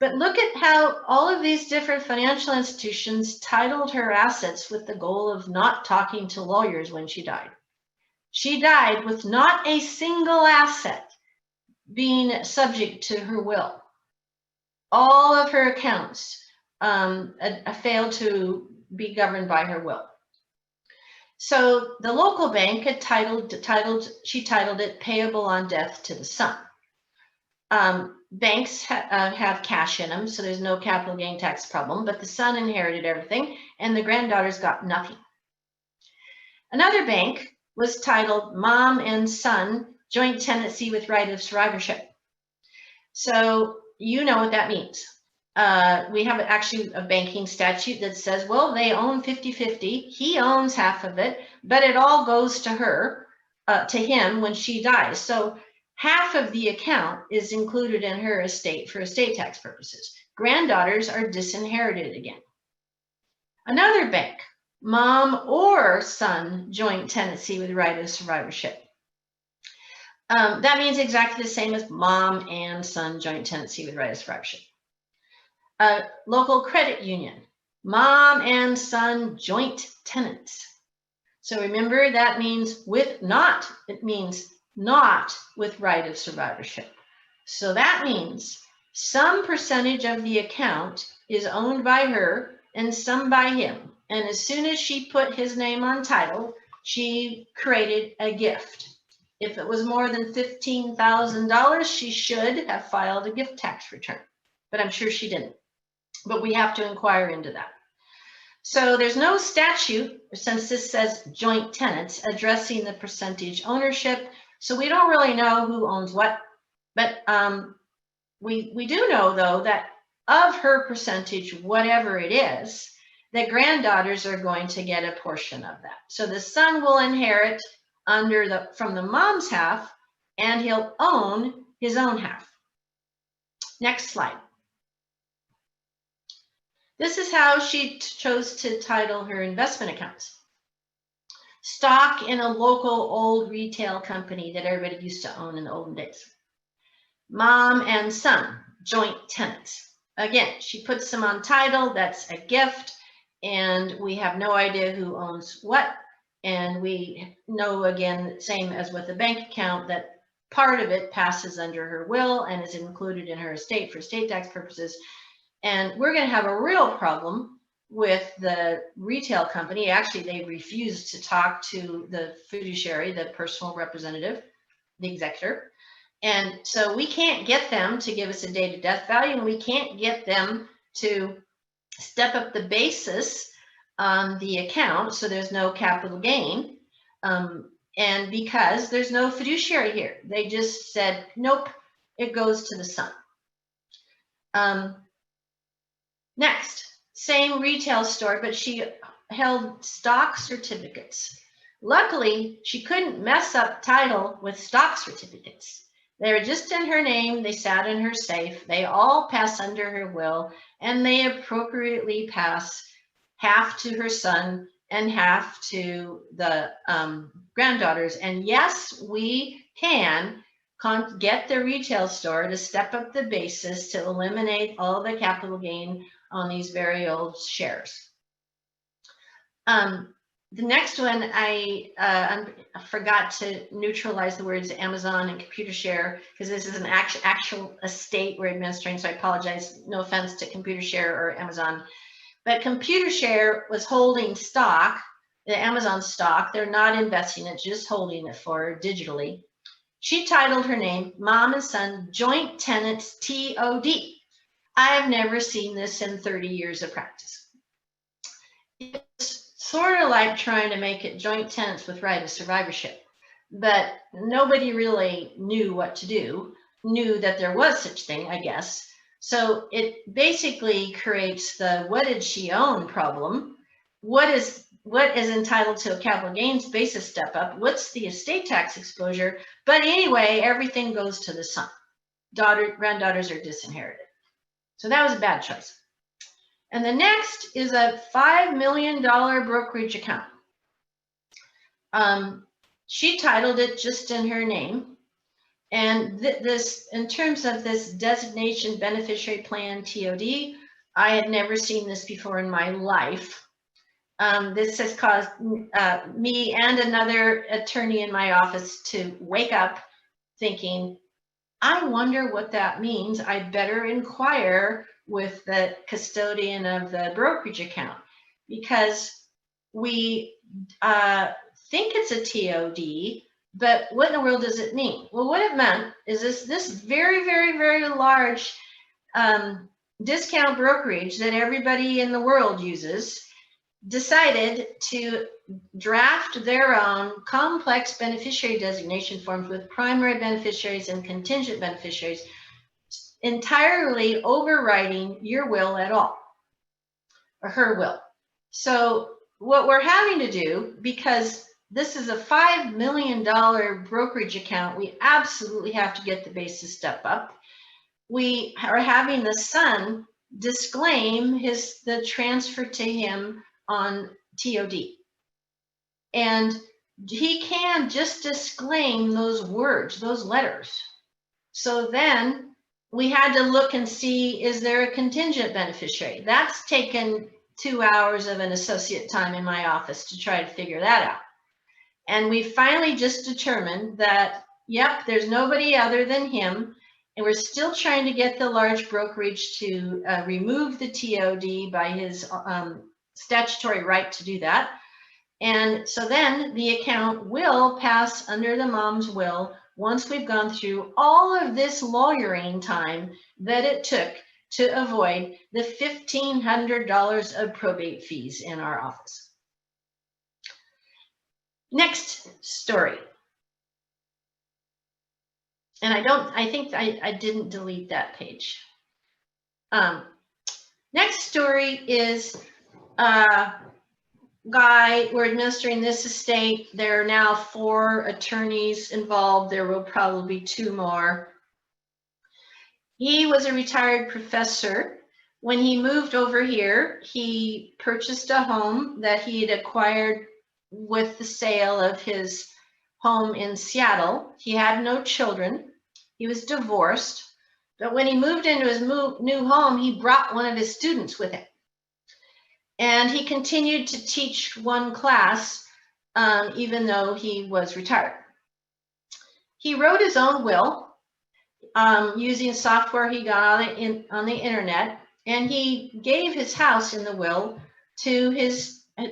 But look at how all of these different financial institutions titled her assets with the goal of not talking to lawyers when she died. She died with not a single asset being subject to her will. All of her accounts failed to be governed by her will. So the local bank had titled it payable on death to the son. Banks have cash in them, so there's no capital gain tax problem, but the son inherited everything and the granddaughters got nothing. Another bank was titled mom and son joint tenancy with right of survivorship. So you know what that means. We have actually a banking statute that says, well, they own 50-50. He owns half of it, but it all goes to her, to him when she dies. So half of the account is included in her estate for estate tax purposes. Granddaughters are disinherited again. Another bank, mom or son joint tenancy with right of survivorship. That means exactly the same as mom and son joint tenancy with right of survivorship. Local credit union, mom and son joint tenants. So remember, that means it means not with right of survivorship. So that means some percentage of the account is owned by her and some by him. And as soon as she put his name on title, she created a gift. If it was more than $15,000, she should have filed a gift tax return, but I'm sure she didn't. But we have to inquire into that. So there's no statute, since this says joint tenants, addressing the percentage ownership. So we don't really know who owns what, but we do know, though, that of her percentage, whatever it is, the granddaughters are going to get a portion of that. So the son will inherit from the mom's half, and he'll own his own half. Next slide. This is how she chose to title her investment accounts. Stock in a local old retail company that everybody used to own in the olden days. Mom and son, joint tenants. Again, she puts them on title, that's a gift, and we have no idea who owns what. And we know, again, same as with the bank account, that part of it passes under her will and is included in her estate for estate tax purposes. And we're going to have a real problem with the retail company. Actually, they refused to talk to the fiduciary, the personal representative, the executor. And so we can't get them to give us a date of death value, and we can't get them to step up the basis on the account, so there's no capital gain. And because there's no fiduciary here, they just said, nope, it goes to the son. Next, same retail store, but she held stock certificates. Luckily, she couldn't mess up title with stock certificates. They were just in her name, they sat in her safe, they all pass under her will, and they appropriately pass half to her son and half to the granddaughters. And yes, we can get the retail store to step up the basis to eliminate all the capital gain on these very old shares. The next one, I forgot to neutralize the words Amazon and computer share, because this is an actual estate we're administering, so I apologize. No offense to computer share or Amazon. But computer share was holding stock, the Amazon stock. They're not investing it, just holding it for her digitally. She titled her name Mom and Son Joint Tenants TOD. I have never seen this in 30 years of practice. It's sort of like trying to make it joint tenants with right of survivorship, but nobody really knew what to do, knew that there was such thing, I guess. So it basically creates the what did she own problem. What is entitled to a capital gains basis step up? What's the estate tax exposure? But anyway, everything goes to the son. Granddaughters are disinherited. So that was a bad choice. And the next is a $5 million brokerage account. She titled it just in her name. And this, in terms of this designation beneficiary plan TOD, I had never seen this before in my life. This has caused me and another attorney in my office to wake up thinking, I wonder what that means. I better inquire with the custodian of the brokerage account, because we think it's a TOD, but what in the world does it mean? Well, what it meant is this very, very, very large discount brokerage that everybody in the world uses decided to draft their own complex beneficiary designation forms with primary beneficiaries and contingent beneficiaries, entirely overriding your will at all, or her will. So what we're having to do, because this is a $5 million brokerage account, we absolutely have to get the basis step up. We are having the son disclaim the transfer to him on TOD. And he can just disclaim those words, those letters. So then we had to look and see, is there a contingent beneficiary? That's taken 2 hours of an associate time in my office to try to figure that out. And we finally just determined that Yep, there's nobody other than him. And we're still trying to get the large brokerage to remove the TOD by his statutory right to do that. And so then the account will pass under the mom's will once we've gone through all of this lawyering time that it took to avoid the $1,500 of probate fees in our office. Next story. And I think I didn't delete that page. Next story is guy, we're administering this estate. There are now 4 attorneys involved. There will probably be 2 more. He was a retired professor. When he moved over here, he purchased a home that he had acquired with the sale of his home in Seattle. He had no children. He was divorced. But when he moved into his new home, he brought one of his students with him. And he continued to teach one class, even though he was retired. He wrote his own will using software he got on the internet, and he gave his house in the will to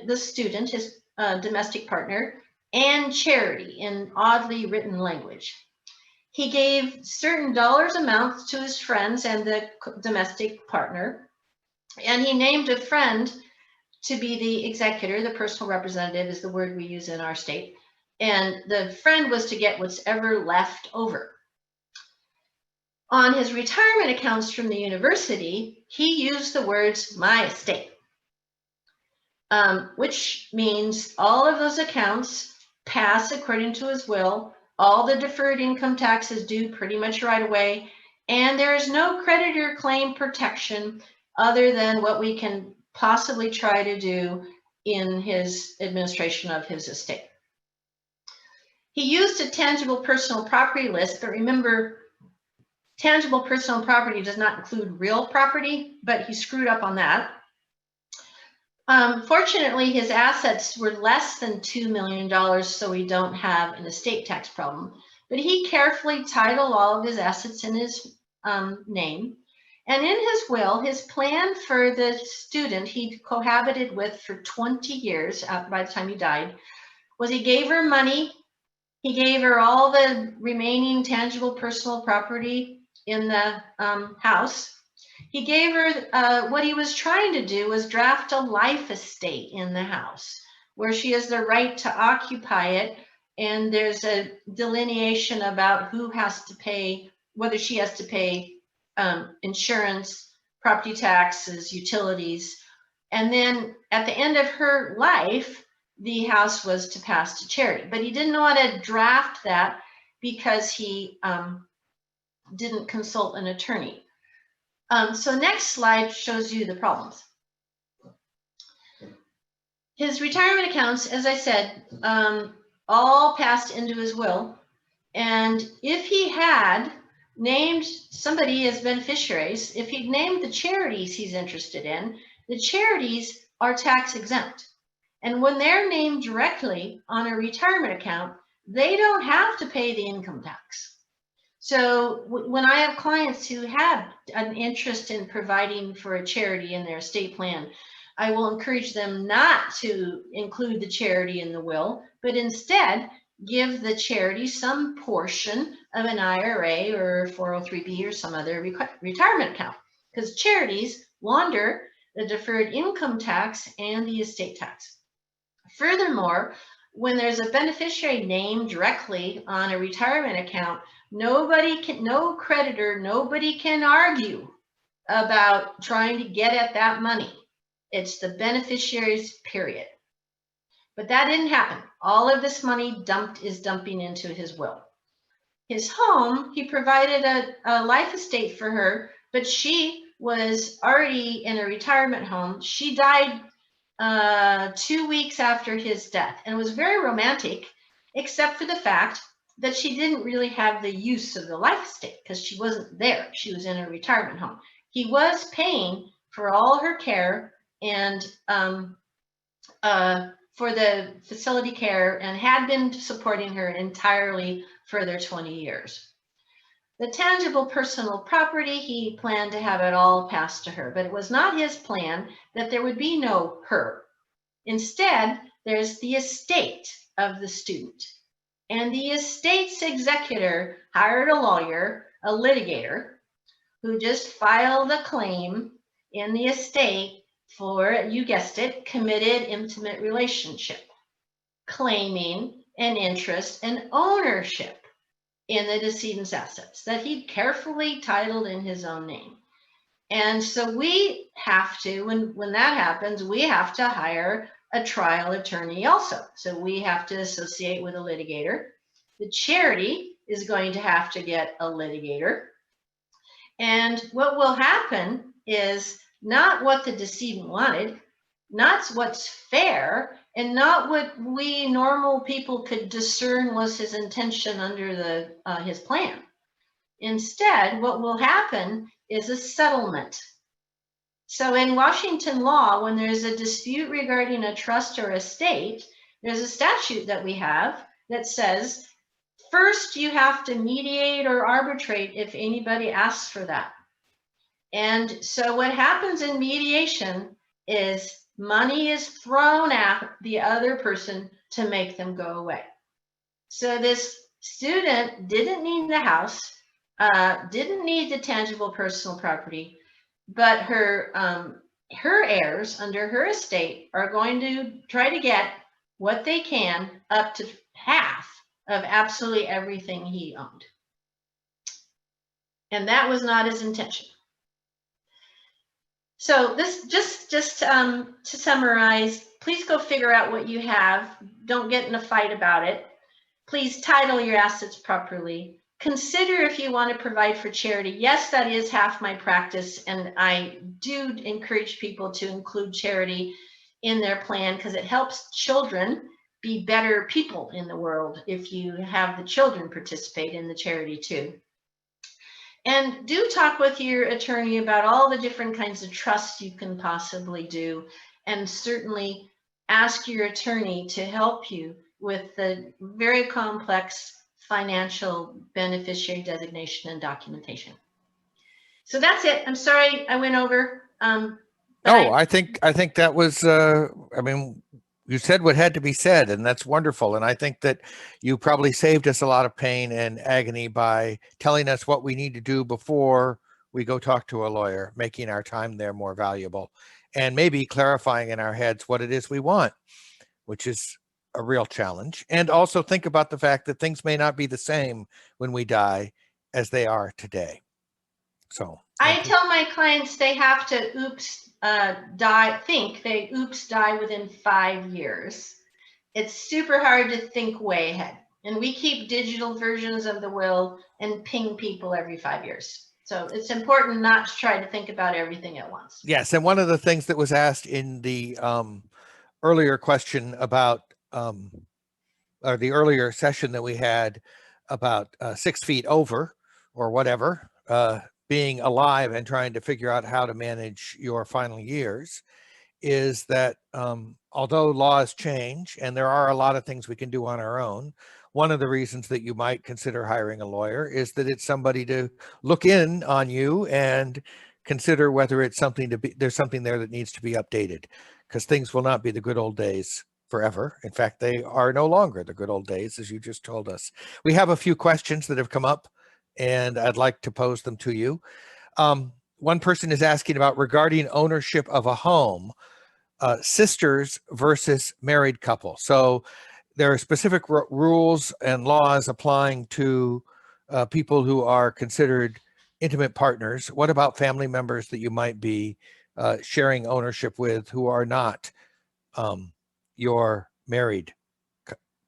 the student, his domestic partner, and charity in oddly written language. He gave certain dollars amounts to his friends and the domestic partner, and he named a friend to be the executor. The personal representative is the word we use in our state. And the friend was to get whatever left over. On his retirement accounts from the university, he used the words "my estate," which means all of those accounts pass according to his will. All the deferred income tax is due pretty much right away. And there is no creditor claim protection other than what we can possibly try to do in his administration of his estate. He used a tangible personal property list, but remember, tangible personal property does not include real property, but he screwed up on that. Fortunately, his assets were less than $2 million, so we don't have an estate tax problem. But he carefully titled all of his assets in his name. And in his will, his plan for the student he cohabited with for 20 years by the time he died was he gave her money. He gave her all the remaining tangible personal property in the house. He gave her, what he was trying to do was draft a life estate in the house where she has the right to occupy it. And there's a delineation about who has to pay, whether she has to pay insurance, property taxes, utilities. And then at the end of her life, the house was to pass to charity. But he didn't know how to draft that because he didn't consult an attorney. So next slide shows you the problems. His retirement accounts, as I said, all passed into his will. And if he had named somebody as beneficiaries, if he'd named the charities he's interested in, the charities are tax exempt. And when they're named directly on a retirement account, they don't have to pay the income tax. So when I have clients who have an interest in providing for a charity in their estate plan, I will encourage them not to include the charity in the will, but instead give the charity some portion of an IRA or 403B or some other retirement account, because charities launder the deferred income tax and the estate tax. Furthermore, when there's a beneficiary named directly on a retirement account, no creditor, nobody can argue about trying to get at that money. It's the beneficiaries, period. But that didn't happen. All of this money is dumping into his will. His home, he provided a life estate for her, but she was already in a retirement home. She died 2 weeks after his death, and it was very romantic, except for the fact that she didn't really have the use of the life estate because she wasn't there. She was in a retirement home. He was paying for all her care and for the facility care and had been supporting her entirely for their 20 years. The tangible personal property, he planned to have it all passed to her, but it was not his plan that there would be no her. Instead, there's the estate of the student. And the estate's executor hired a lawyer, a litigator, who just filed a claim in the estate for, you guessed it, committed intimate relationship, claiming an interest and ownership in the decedent's assets that he carefully titled in his own name. And so we have to, when that happens, we have to hire a trial attorney also. So we have to associate with a litigator. The charity is going to have to get a litigator. And what will happen is not what the decedent wanted, not what's fair, and not what we normal people could discern was his intention under his plan. Instead, what will happen is a settlement. So in Washington law, when there's a dispute regarding a trust or estate, there's a statute that we have that says, first you have to mediate or arbitrate if anybody asks for that. And so what happens in mediation is money is thrown at the other person to make them go away. So this student didn't need the house, didn't need the tangible personal property, but her heirs under her estate are going to try to get what they can up to half of absolutely everything he owned. And that was not his intention. So this just to summarize, please go figure out what you have. Don't get in a fight about it. Please title your assets properly. Consider if you want to provide for charity. Yes, that is half my practice, and I do encourage people to include charity in their plan because it helps children be better people in the world if you have the children participate in the charity too. And do talk with your attorney about all the different kinds of trusts you can possibly do, and certainly ask your attorney to help you with the very complex financial beneficiary designation and documentation. So that's it. I'm sorry I went over. I think that was, I mean, you said what had to be said, and that's wonderful. And I think that you probably saved us a lot of pain and agony by telling us what we need to do before we go talk to a lawyer, making our time there more valuable, and maybe clarifying in our heads what it is we want, which is a real challenge. And also think about the fact that things may not be the same when we die as they are today. So I tell my clients they have to die within 5 years. It's super hard to think way ahead. And we keep digital versions of the will and ping people every 5 years. So it's important not to try to think about everything at once. Yes, and one of the things that was asked in the earlier question about, or the earlier session that we had about 6 feet over or whatever, being alive and trying to figure out how to manage your final years, is that although laws change and there are a lot of things we can do on our own, one of the reasons that you might consider hiring a lawyer is that it's somebody to look in on you and consider whether it's something to be, there's something there that needs to be updated, because things will not be the good old days forever. In fact, they are no longer the good old days, as you just told us. We have a few questions that have come up, and I'd like to pose them to you. One person is asking about regarding ownership of a home, sisters versus married couple. So there are specific rules and laws applying to people who are considered intimate partners. What about family members that you might be sharing ownership with who are not your married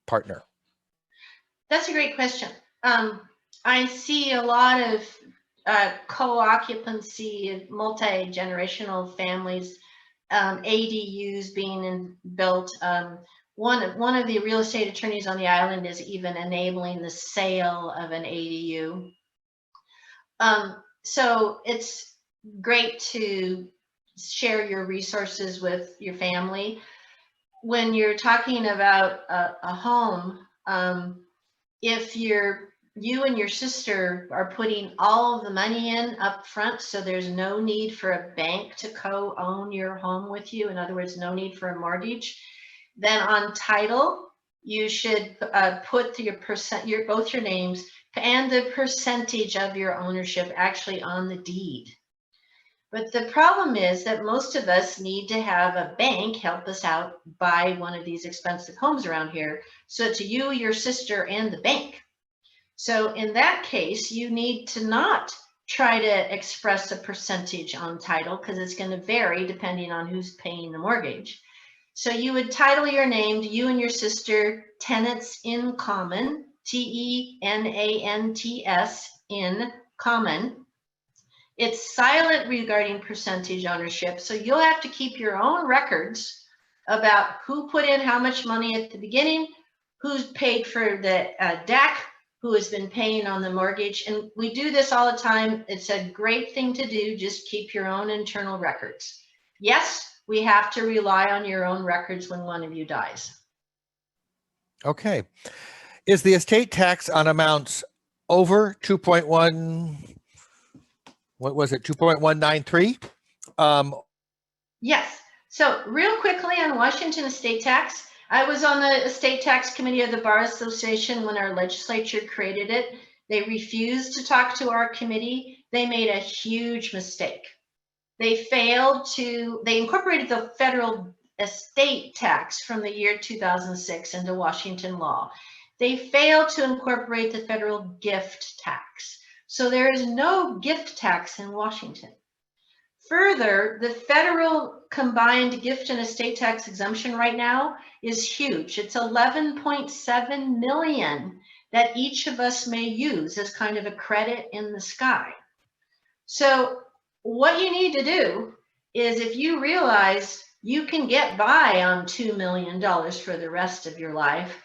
partner? That's a great question. I see a lot of co-occupancy, multi-generational families, ADUs being built. One of the real estate attorneys on the island is even enabling the sale of an ADU. So it's great to share your resources with your family. when you're talking about a home, if you and your sister are putting all of the money in up front, so there's no need for a bank to co-own your home with you, in other words, no need for a mortgage, then on title, you should put both your names and the percentage of your ownership actually on the deed. But the problem is that most of us need to have a bank help us out buy one of these expensive homes around here. So to you, your sister, and the bank. So in that case, you need to not try to express a percentage on title because it's going to vary depending on who's paying the mortgage. So you would title your name to you and your sister tenants in common, TENANTS in common. It's silent regarding percentage ownership, so you'll have to keep your own records about who put in how much money at the beginning, who's paid for the DAC, who has been paying on the mortgage. And we do this all the time. It's a great thing to do. Just keep your own internal records. Yes, we have to rely on your own records when one of you dies. Okay. Is the estate tax on amounts over 2.1, what was it, 2.193? Yes. So real quickly on Washington estate tax, I was on the estate tax committee of the Bar Association when our legislature created it. They refused to talk to our committee. They made a huge mistake. They incorporated the federal estate tax from the year 2006 into Washington law. They failed to incorporate the federal gift tax. So there is no gift tax in Washington. Further, the federal combined gift and estate tax exemption right now is huge. It's 11.7 million that each of us may use as kind of a credit in the sky. So what you need to do is, if you realize you can get by on $2 million for the rest of your life,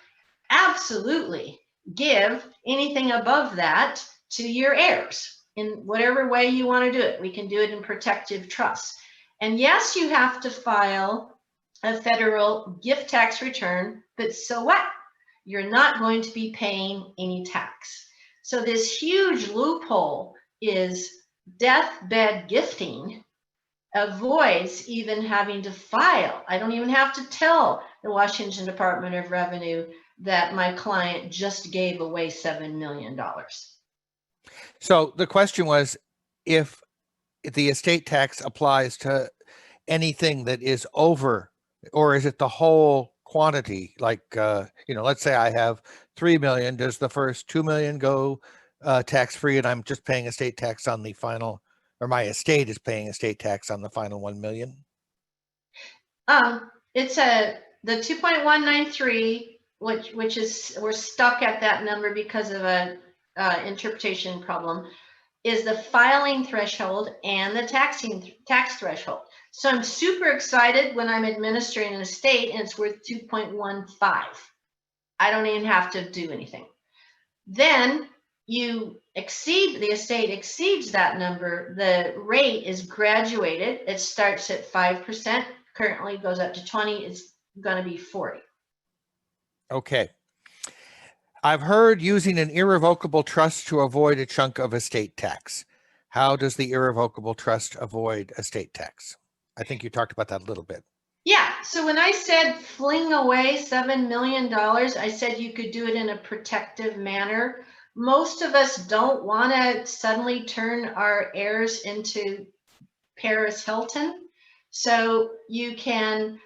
absolutely give anything above that to your heirs in whatever way you want to do it. We can do it in protective trust. And yes, you have to file a federal gift tax return, but so what? You're not going to be paying any tax. So this huge loophole is deathbed gifting avoids even having to file. I don't even have to tell the Washington Department of Revenue that my client just gave away $7 million. So the question was, if the estate tax applies to anything that is over, or is it the whole quantity? Like, let's say I have 3 million. Does the first 2 million go tax-free, and I'm just paying estate tax on the final, or my estate is paying estate tax on the final 1 million? It's the 2.193, which is, we're stuck at that number because of a interpretation problem, is the filing threshold and the tax threshold. So I'm super excited when I'm administering an estate and it's worth 2.15. I don't even have to do anything. Then the estate exceeds that number, the rate is graduated. It starts at 5%, currently goes up to 20, it's going to be 40. Okay. I've heard using an irrevocable trust to avoid a chunk of estate tax. How does the irrevocable trust avoid estate tax? I think you talked about that a little bit. Yeah, so when I said fling away $7 million, I said you could do it in a protective manner. Most of us don't want to suddenly turn our heirs into Paris Hilton. So you can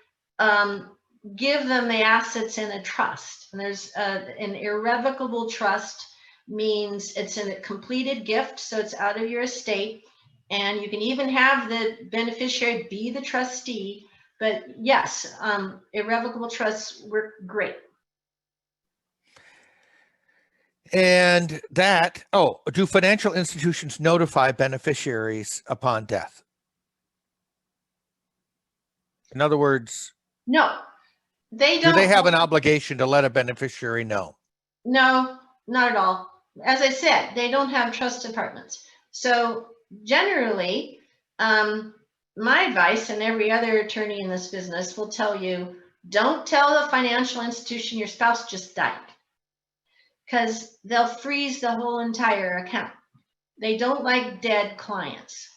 give them the assets in a trust. And there's an irrevocable trust means it's a completed gift, so it's out of your estate. And you can even have the beneficiary be the trustee. But yes, irrevocable trusts work great. And that, do financial institutions notify beneficiaries upon death? In other words, no, they don't. Do they have an obligation to let a beneficiary know? No, not at all. As I said, they don't have trust departments. So generally, my advice, and every other attorney in this business will tell you, Don't tell the financial institution your spouse just died, because they'll freeze the whole entire account. They don't like dead clients.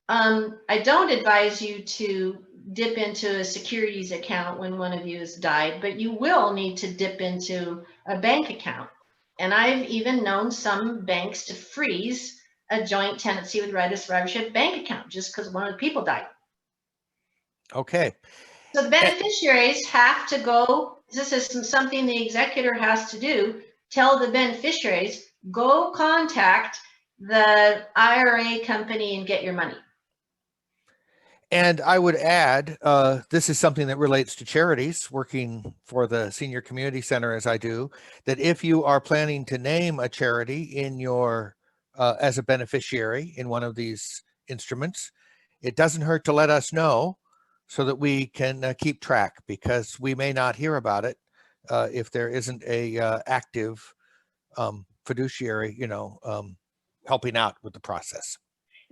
I don't advise you to dip into a securities account when one of you has died, but you will need to dip into a bank account. And I've even known some banks to freeze a joint tenancy with right of survivorship bank account just because one of the people died. Okay. So the beneficiaries have to go, this is something the executor has to do, tell the beneficiaries, go contact the IRA company and get your money. And I would add, this is something that relates to charities, working for the Senior Community Center as I do, that if you are planning to name a charity in your, as a beneficiary in one of these instruments, it doesn't hurt to let us know so that we can keep track, because we may not hear about it if there isn't a active fiduciary, helping out with the process.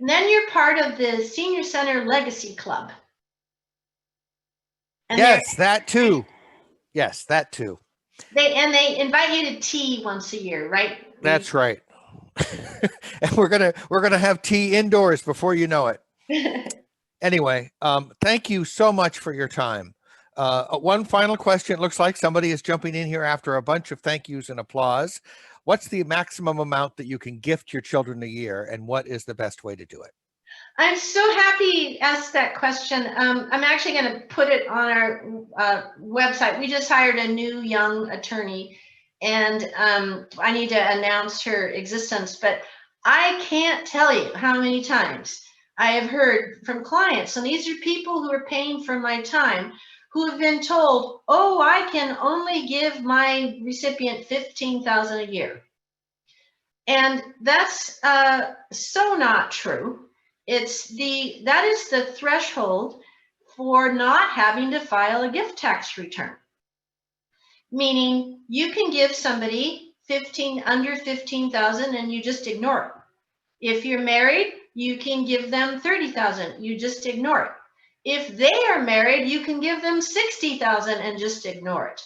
And then you're part of the Senior Center Legacy Club. And yes, that too. Yes, that too. They invite you to tea once a year, right? That's right. And we're gonna have tea indoors before you know it. Anyway, thank you so much for your time. One final question. It looks like somebody is jumping in here after a bunch of thank yous and applause. What's the maximum amount that you can gift your children a year, and what is the best way to do it? I'm so happy you asked that question. I'm actually going to put it on our website. We just hired a new young attorney, and I need to announce her existence, but I can't tell you how many times I have heard from clients, and these are people who are paying for my time, who have been told, oh, I can only give my recipient $15,000 a year. And that's so not true. That is the threshold for not having to file a gift tax return. Meaning you can give somebody under 15,000 and you just ignore it. If you're married, you can give them 30,000, you just ignore it. If they are married, you can give them 60,000 and just ignore it.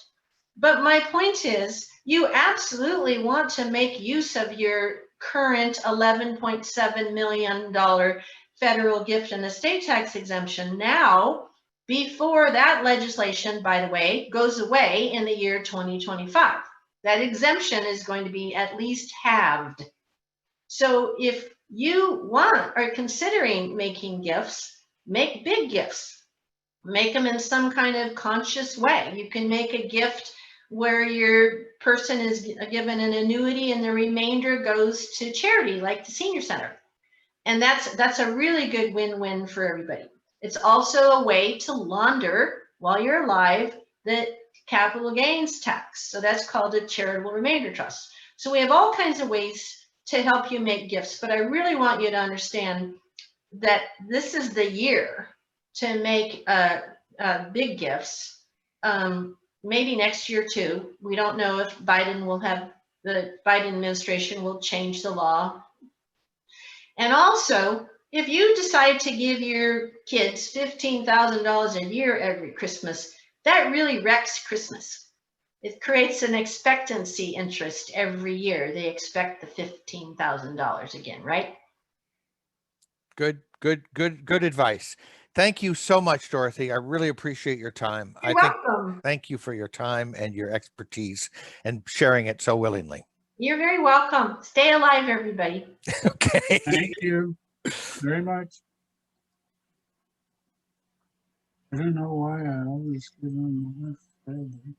But my point is, you absolutely want to make use of your current $11.7 million federal gift and estate tax exemption now, before that legislation, by the way, goes away in the year 2025. That exemption is going to be at least halved. So if you are considering making gifts, make big gifts. Make them in some kind of conscious way. You can make a gift where your person is given an annuity and the remainder goes to charity, like the Senior Center. And that's a really good win-win for everybody. It's also a way to launder, while you're alive, the capital gains tax. So that's called a charitable remainder trust. So we have all kinds of ways to help you make gifts, but I really want you to understand that this is the year to make big gifts. Maybe next year too. We don't know if the Biden administration will change the law. And also, if you decide to give your kids $15,000 a year every Christmas, that really wrecks Christmas. It creates an expectancy interest every year. They expect the $15,000 again, right? Good advice. Thank you so much, Dorothy. I really appreciate your time. You're welcome. Thank you for your time and your expertise and sharing it so willingly. You're very welcome. Stay alive, everybody. Okay. Thank you very much. I don't know why I always get on the left side.